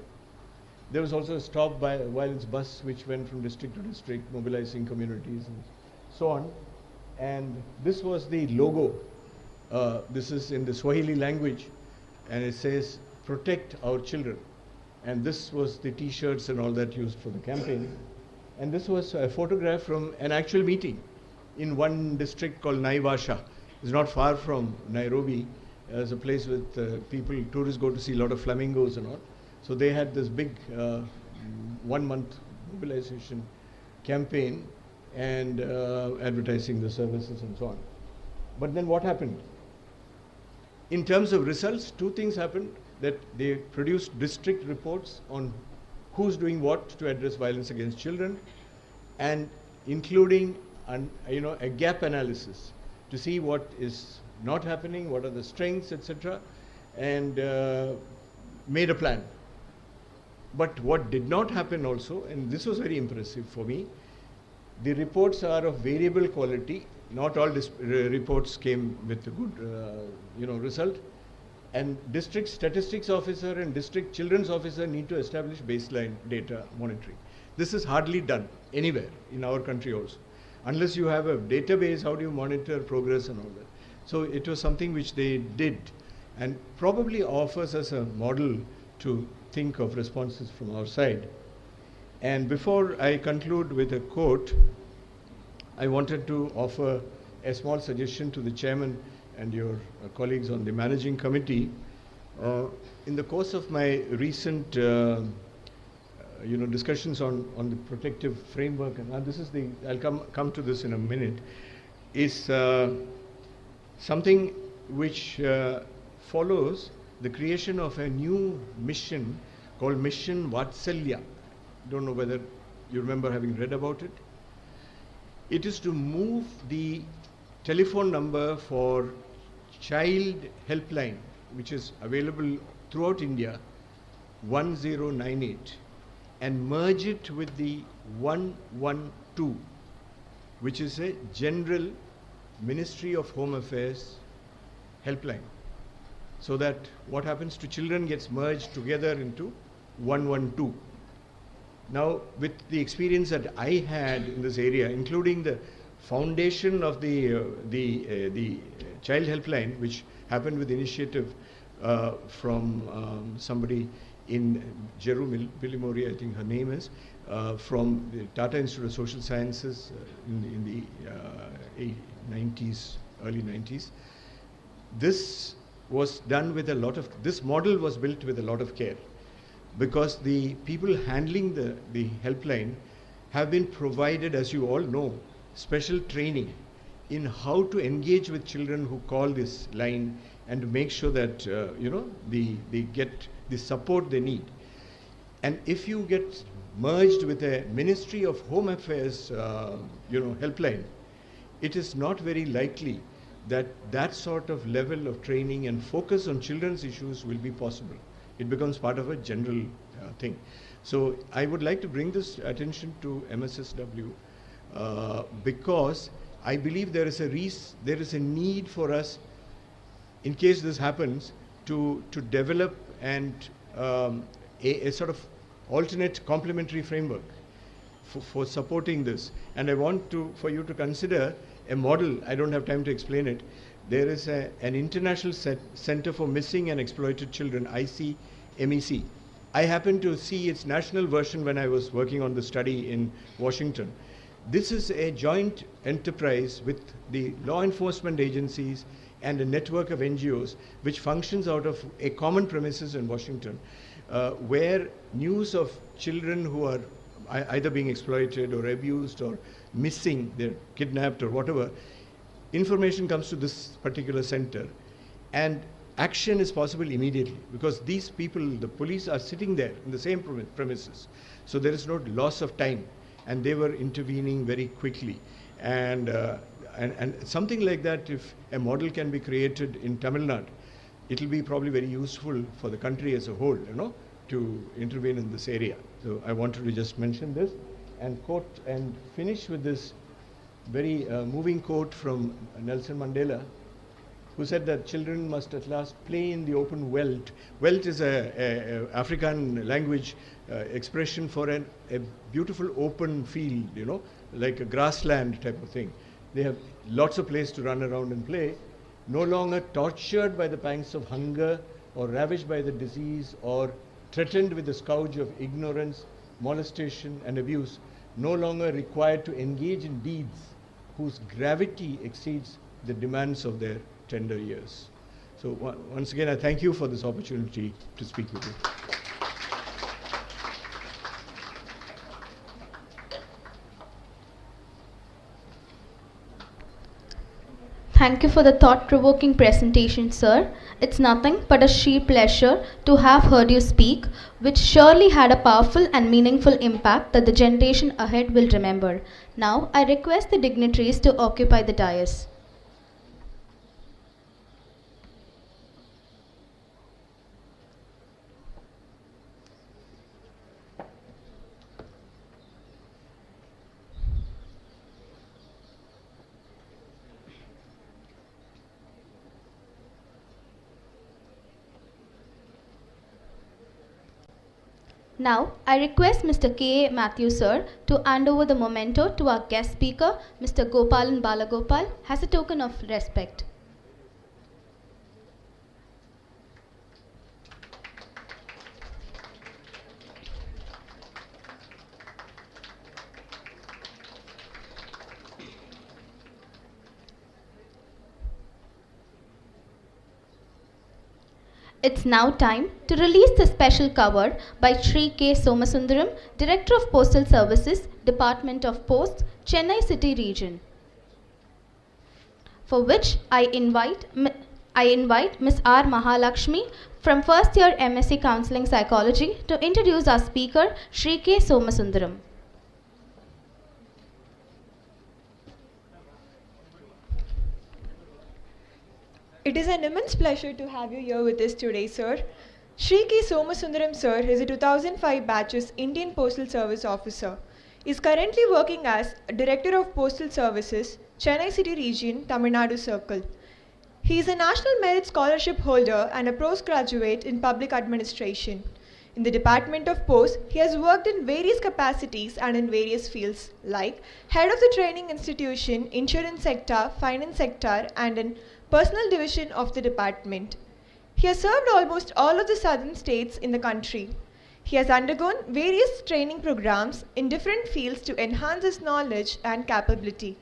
There was also a stop violence bus which went from district to district, mobilizing communities and so on. And this was the logo. This is in the Swahili language, and it says, "Protect our children." And this was the T-shirts and all that used for the campaign. And this was a photograph from an actual meeting in one district called Naivasha. It's not far from Nairobi. It's a place with tourists go to see a lot of flamingos and all. So they had this big 1-month mobilization campaign and advertising the services and so on. But then what happened? In terms of results, 2 things happened. That they produced district reports on who's doing what to address violence against children, and including a gap analysis to see what is not happening, what are the strengths, etc., and made a plan. But what did not happen also, and this was very impressive for me, the reports are of variable quality. Not all reports came with a good result. And district statistics officer and district children's officer need to establish baseline data monitoring. This is hardly done anywhere in our country also. Unless you have a database, how do you monitor progress and all that? So it was something which they did, and probably offers us a model to think of responses from our side. And before I conclude with a quote, I wanted to offer a small suggestion to the chairman and your colleagues on the managing committee. In the course of my recent discussions on the protective framework, and this is I'll come to this in a minute, is something which follows the creation of a new mission called Mission Vatsalya. Don't know whether you remember having read about it. It is to move the telephone number for child helpline, which is available throughout India, 1098, and merge it with the 112, which is a general Ministry of Home Affairs helpline. So that what happens to children gets merged together into 112. Now, with the experience that I had in this area, including the foundation of the child helpline, which happened with initiative from somebody in Jeru Bilimori, I think her name is, from the Tata Institute of Social Sciences in the 90s, early 90s. This was done with a lot of, this model was built with a lot of care, because the people handling the helpline have been provided, as you all know, special training in how to engage with children who call this line and to make sure that they get the support they need. And if you get merged with a Ministry of Home Affairs helpline, it is not very likely that that sort of level of training and focus on children's issues will be possible. It becomes part of a general thing. So I would like to bring this attention to MSSW because I believe there is a need for us, in case this happens, to develop and a sort of alternate complementary framework for supporting this. And I want for you to consider a model. I don't have time to explain it. There is an International Center for Missing and Exploited Children, ICMEC. I happened to see its national version when I was working on the study in Washington. This is a joint enterprise with the law enforcement agencies and a network of NGOs which functions out of a common premises in Washington, where news of children who are either being exploited or abused or missing, they're kidnapped or whatever, information comes to this particular center, and action is possible immediately because these people, the police, are sitting there in the same premises. So there is no loss of time, and they were intervening very quickly. And something like that, if a model can be created in Tamil Nadu, it will be probably very useful for the country as a whole, to intervene in this area. So I wanted to just mention this and quote and finish with this very moving quote from Nelson Mandela, who said that children must at last play in the open veldt. Veldt is a African language expression for a beautiful open field, like a grassland type of thing. They have lots of place to run around and play, no longer tortured by the pangs of hunger or ravished by the disease or threatened with the scourge of ignorance, molestation and abuse, no longer required to engage in deeds whose gravity exceeds the demands of their tender years. So once again, I thank you for this opportunity to speak with you. Thank you for the thought-provoking presentation, sir. It's nothing but a sheer pleasure to have heard you speak, which surely had a powerful and meaningful impact that the generation ahead will remember. Now, I request the dignitaries to occupy the dais. Now, I request Mr. K. A. Matthew, sir, to hand over the memento to our guest speaker, Mr. Gopalan Balagopal, as a token of respect. It's now time to release the special cover by Sri K. Somasundaram, Director of Postal Services, Department of Posts, Chennai City Region, for which I invite Ms. R. Mahalakshmi from first year MSc Counseling Psychology to introduce our speaker, Sri K. Somasundaram. It is an immense pleasure to have you here with us today, sir. Sri K. Somasundaram, sir, is a 2005 batch's Indian Postal Service officer. He is currently working as Director of Postal Services, Chennai City Region, Tamil Nadu Circle. He is a National Merit Scholarship holder and a postgraduate in Public Administration. In the Department of Post, he has worked in various capacities and in various fields like Head of the Training Institution, Insurance Sector, Finance Sector, and in Personal Division of the department. He has served almost all of the southern states in the country. He has undergone various training programs in different fields to enhance his knowledge and capability.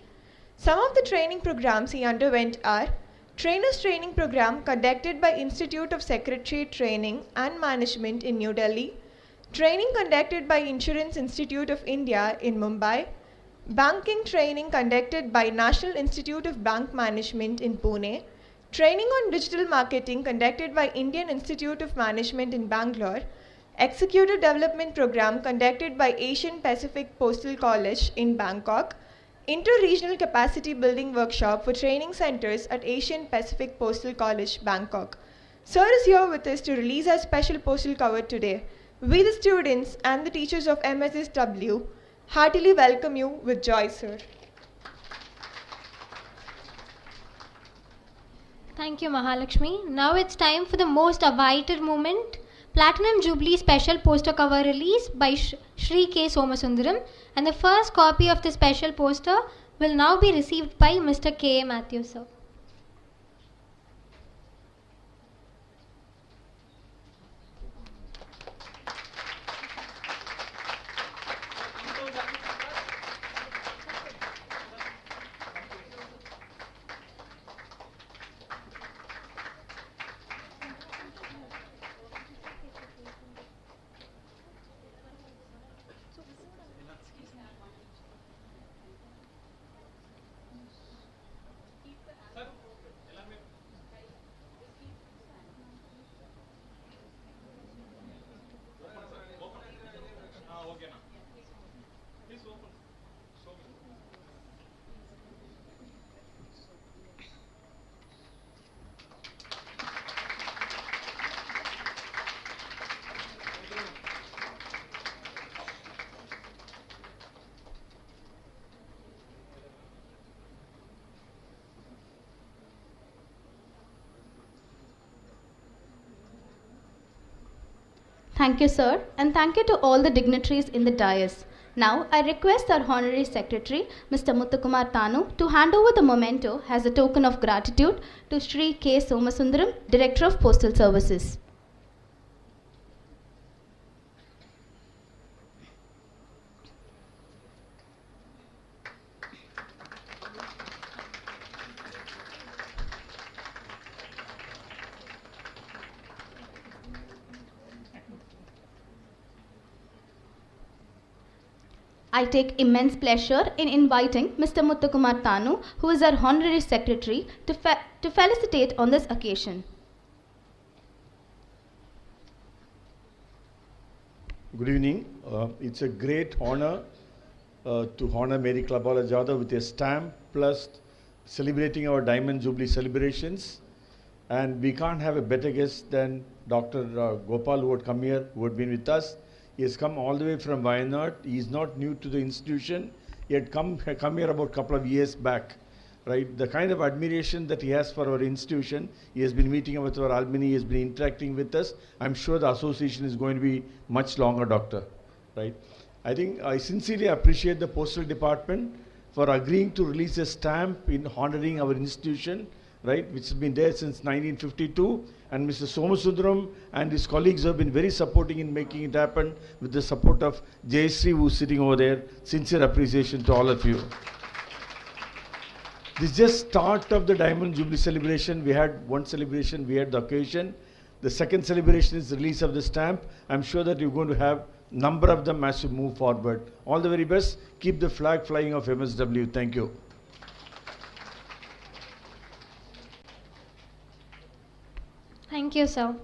Some of the training programs he underwent are Trainers Training Program conducted by Institute of Secretariat Training and Management in New Delhi, training conducted by Insurance Institute of India in Mumbai, banking training conducted by National Institute of Bank Management in Pune, training on digital marketing conducted by Indian Institute of Management in Bangalore, Executive Development Program conducted by Asian Pacific Postal College in Bangkok, Inter-Regional Capacity Building Workshop for Training Centers at Asian Pacific Postal College, Bangkok. Sir is here with us to release our special postal cover today. We, the students and the teachers of MSSW, heartily welcome you with joy, sir. Thank you, Mahalakshmi. Now it's time for the most awaited moment. Platinum Jubilee special poster cover release by Shri K. Somasundaram, and the first copy of the special poster will now be received by Mr. K. A. Matthews, sir. Thank you, sir, and thank you to all the dignitaries in the dais. Now, I request our Honorary Secretary, Mr. Muthukumar Tanu, to hand over the memento as a token of gratitude to Shri K. Somasundaram, Director of Postal Services. I take immense pleasure in inviting Mr. Muthukumar Tanu, who is our Honorary Secretary, to felicitate on this occasion. Good evening. It's a great honor to honor Mary Clubwala Jadhav with a stamp plus celebrating our Diamond Jubilee celebrations. And we can't have a better guest than Dr. Gopal, who had come here, who had been with us. He has come all the way from Wayanad. He is not new to the institution. He had come here about a couple of years back. Right? The kind of admiration that he has for our institution, he has been meeting with our alumni, he has been interacting with us. I'm sure the association is going to be much longer, Doctor. Right? I think I sincerely appreciate the Postal Department for agreeing to release a stamp in honoring our institution, right, which has been there since 1952. And Mr. Somasundaram and his colleagues have been very supporting in making it happen with the support of Jayashree, who's sitting over there. Sincere appreciation to all of you. This is just start of the Diamond Jubilee celebration. We had one celebration, we had the occasion. The second celebration is the release of the stamp. I'm sure that you're going to have number of them as we move forward. All the very best. Keep the flag flying of MSW. Thank you. Thank you, sir.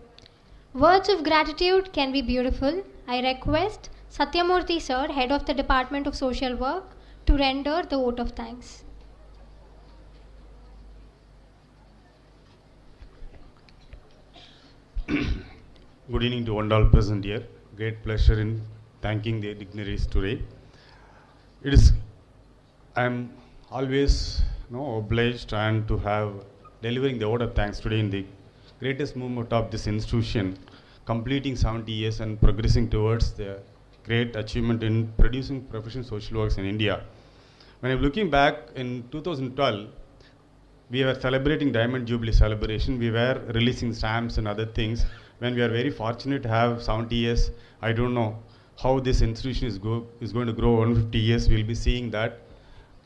Words of gratitude can be beautiful. I request Satyamurthy, sir, Head of the Department of Social Work, to render the vote of thanks. Good evening to one all present here. Great pleasure in thanking the dignitaries today. I am always obliged and to have delivering the vote of thanks today in the greatest moment of this institution completing 70 years and progressing towards the great achievement in producing professional social workers in India. When I'm looking back in 2012, we were celebrating Diamond Jubilee celebration. We were releasing stamps and other things. When we are very fortunate to have 70 years, I don't know how this institution is going to grow 150 years. We'll be seeing that.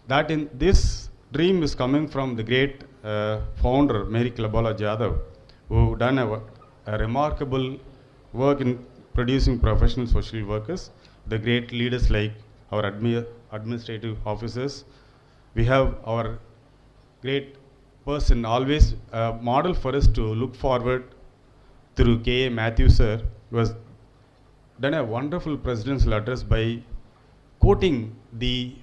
That in this dream is coming from the great founder, Mary Clubwala Jadhav, who done a remarkable work in producing professional social workers. The great leaders like our administrative officers. We have our great person, always a model for us to look forward through K.A. Matthew sir, who has done a wonderful presidential address by quoting the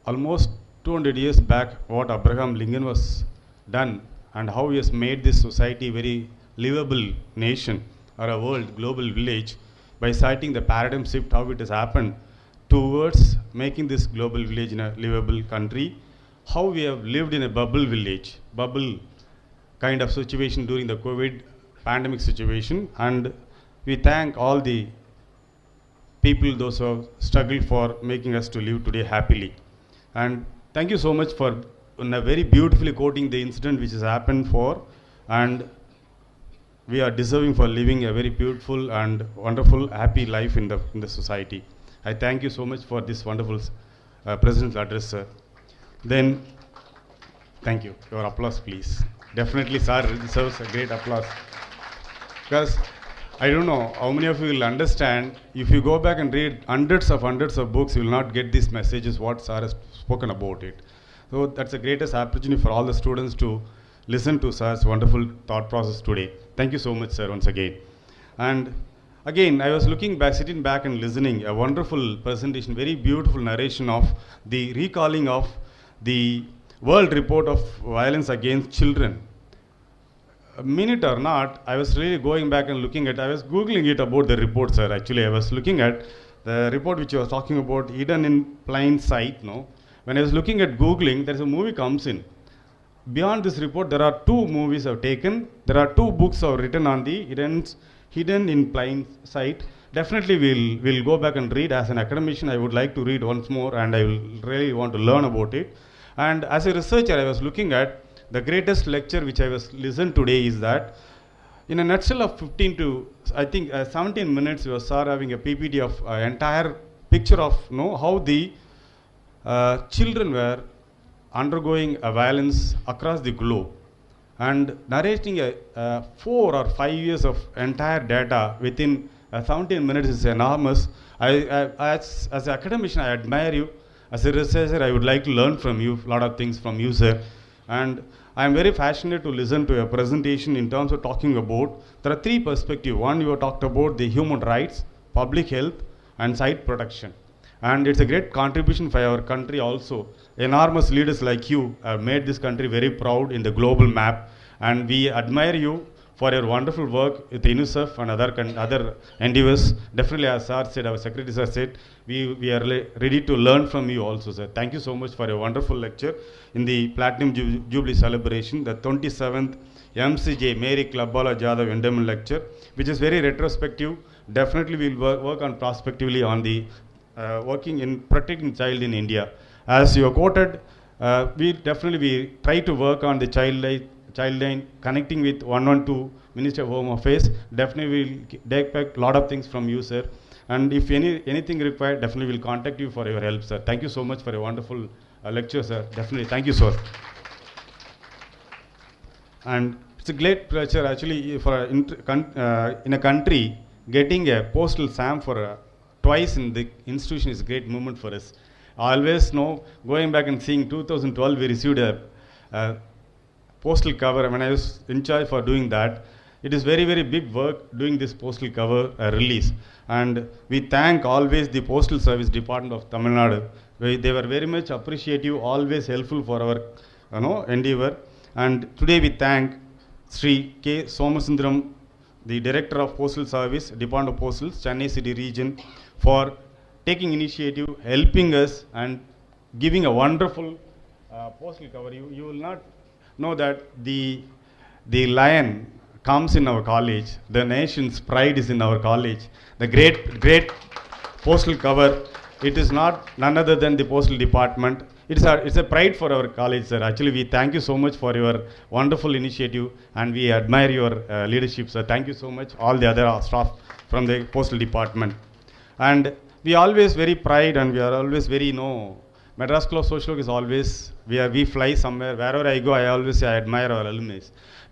almost 200 years back what Abraham Lincoln was done and how he has made this society very livable nation or a world global village by citing the paradigm shift, how it has happened towards making this global village in a livable country, how we have lived in a bubble village, bubble kind of situation during the COVID pandemic situation, and we thank all the people, those who have struggled for making us to live today happily. And thank you so much for very beautifully quoting the incident which has happened for, and we are deserving for living a very beautiful and wonderful, happy life in the society. I thank you so much for this wonderful president's address, sir. Then, thank you. Your applause, please. Definitely, sir deserves a great applause. Because I don't know how many of you will understand, if you go back and read hundreds of books, you will not get these messages, what sir has spoken about it. So that's the greatest opportunity for all the students to listen to sir's wonderful thought process today. Thank you so much, sir, once again. And again, I was looking back, sitting back and listening, a wonderful presentation, very beautiful narration of the recalling of the World Report of Violence Against Children. A minute or not, I was really going back and looking at, I was Googling it about the report, sir. Actually, I was looking at the report which you were talking about, hidden in plain sight, no? When I was looking at Googling, there's a movie comes in. Beyond this report, there are 2 movies I've taken. There are 2 books I've written on the hidden in plain sight. Definitely we'll go back and read. As an academician, I would like to read once more, and I will really want to learn about it. And as a researcher, I was looking at the greatest lecture which I was listened today is that in a nutshell of 15 to, I think 17 minutes, we were having a PPT of entire picture of how the children were undergoing a violence across the globe, and narrating 4 or 5 years of entire data within 17 minutes is enormous. As an academician, I admire you. As a researcher, I would like to learn from you, a lot of things from you, sir. And I am very passionate to listen to your presentation in terms of talking about, there are 3 perspectives. One, you have talked about the human rights, public health, and site protection. And it's a great contribution for our country also. Enormous leaders like you have made this country very proud in the global map. And we admire you for your wonderful work with UNICEF and other endeavors. Definitely, as sir said, our secretary sir said, we are ready to learn from you also, sir. Thank you so much for your wonderful lecture in the Platinum Jubilee celebration, the 27th MCJ Mary Clubwala Jadhav Endowment lecture, which is very retrospective. Definitely, we'll work on prospectively on the working in protecting child in India. As you quoted, we try to work on the child line, connecting with 112 Ministry of Home Affairs. Definitely we'll take back a lot of things from you, sir. And if anything required, definitely we'll contact you for your help, sir. Thank you so much for a wonderful lecture, sir. Definitely, thank you, sir. And it's a great pleasure actually for in a country getting a postal stamp for twice in the institution is a great moment for us. I always know, going back and seeing 2012, we received a postal cover. When I was in charge for doing that, it is very, very big work doing this postal cover release. And we thank always the Postal Service Department of Tamil Nadu. They were very much appreciative, always helpful for our endeavor. And today we thank Sri K. Somasundaram, the Director of Postal Service, Department of Postals, Chennai City Region, for taking initiative, helping us, and giving a wonderful postal cover. You will not know that the lion comes in our college. The nation's pride is in our college. The great postal cover. It is not none other than the postal department. It's a pride for our college, sir. Actually, we thank you so much for your wonderful initiative, and we admire your leadership, sir. Thank you so much, all the other staff from the postal department. And we always very pride, and we are always very Madras Club of Social Work is always we fly somewhere. Wherever I go, I always say I admire our alumni.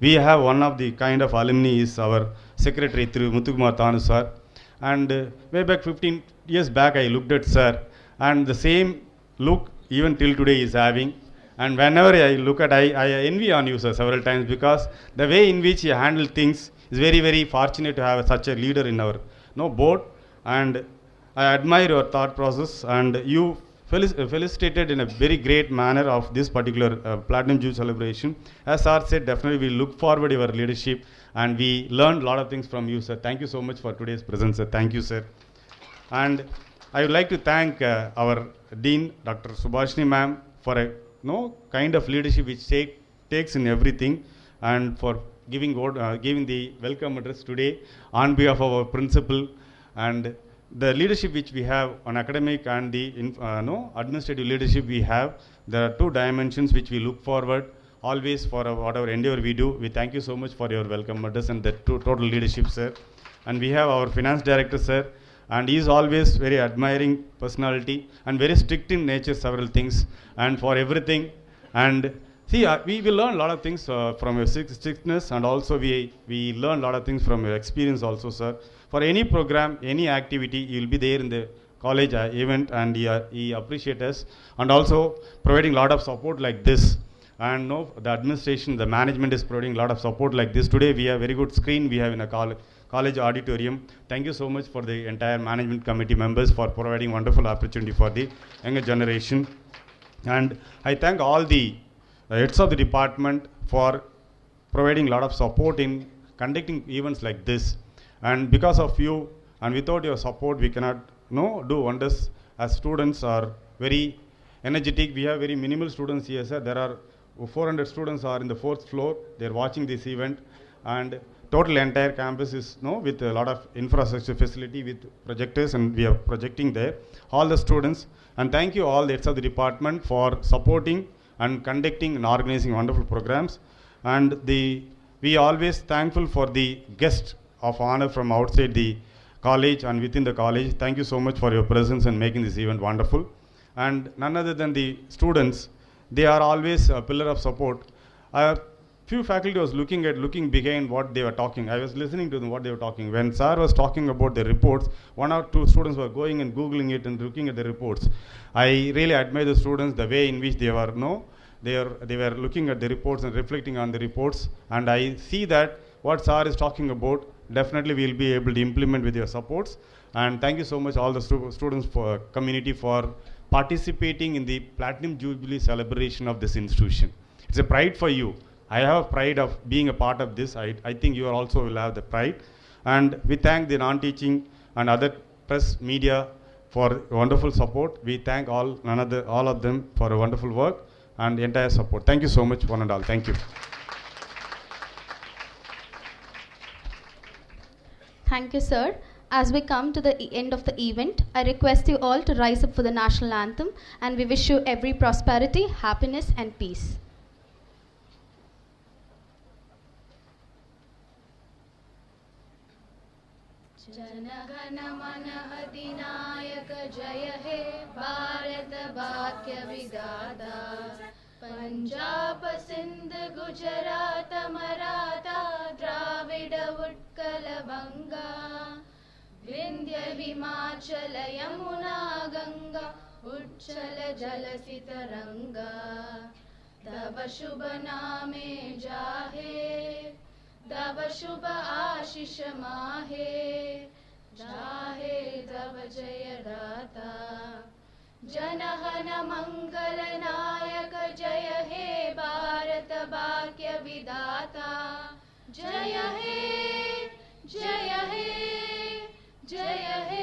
We have one of the kind of alumni is our secretary through Muthukumar Thanu sir. And way back 15 years back, I looked at sir, and the same look even till today is having. And whenever I look at, I envy on you, sir, several times, because the way in which you handle things is very, very fortunate to have such a leader in our board. And I admire your thought process, and you felicitated in a very great manner of this particular Platinum Jubilee celebration. As sir said, definitely we look forward to your leadership, and we learned a lot of things from you, sir. Thank you so much for today's presence, sir. Thank you, sir. And I would like to thank our Dean, Dr. Subhashini ma'am, for a kind of leadership which takes in everything, and for giving the welcome address today on behalf of our principal, and the leadership which we have on academic and the administrative leadership we have. There are two dimensions which we look forward always for whatever endeavor we do. We thank you so much for your welcome address and the total leadership, sir. And we have our finance director, sir, and he is always very admiring personality and very strict in nature, several things, and for everything. And see, we will learn a lot of things from your strictness, and also we learn a lot of things from your experience also, sir. For any program, any activity, you will be there in the college event, and he appreciates us, and also providing a lot of support like this. And the administration, the management is providing a lot of support like this. Today we have very good screen we have in a college auditorium. Thank you so much for the entire management committee members for providing wonderful opportunity for the younger generation. And I thank all the heads of the department for providing a lot of support in conducting events like this. And because of you, and without your support, we cannot do wonders. As students are very energetic, we have very minimal students here, sir. There are 400 students are in the 4th floor. They are watching this event, and total entire campus is with a lot of infrastructure facility with projectors, and we are projecting there all the students. And thank you all the heads of the department for supporting and conducting and organizing wonderful programs. And we always thankful for the guests of honor from outside the college and within the college. Thank you so much for your presence and making this event wonderful. And none other than the students, they are always a pillar of support. Few faculty was looking behind what they were talking. I was listening to them what they were talking. When sir was talking about the reports, 1 or 2 students were going and googling it and looking at the reports. I really admire the students, the way in which they were they were looking at the reports and reflecting on the reports. And I see that what sir is talking about, definitely we will be able to implement with your supports. And thank you so much all the students for community for participating in the Platinum Jubilee celebration of this institution. It's a pride for you. I have pride of being a part of this. I think you also will have the pride. And we thank the non-teaching and other press media for wonderful support. We thank all of them for a wonderful work and the entire support. Thank you so much, one and all. Thank you. Thank you, sir. As we come to the end of the event, I request you all to rise up for the national anthem, and we wish you every prosperity, happiness, and peace. जनगण मन अधिनायक जय हे भारत भाग्य विधाता पंजाब सिंध गुजरात मराठा द्राविड उत्कल बंगा विंध्य हिमाचल यमुना गंगा उच्चल जलसि तरंगा तव शुभ नामे जाहे तव शुभ आशीष माहे जाहे तव जय दाता जनगण मंगल नायक जय हे भारत भाग्य विधाता जय हे जय हे जय हे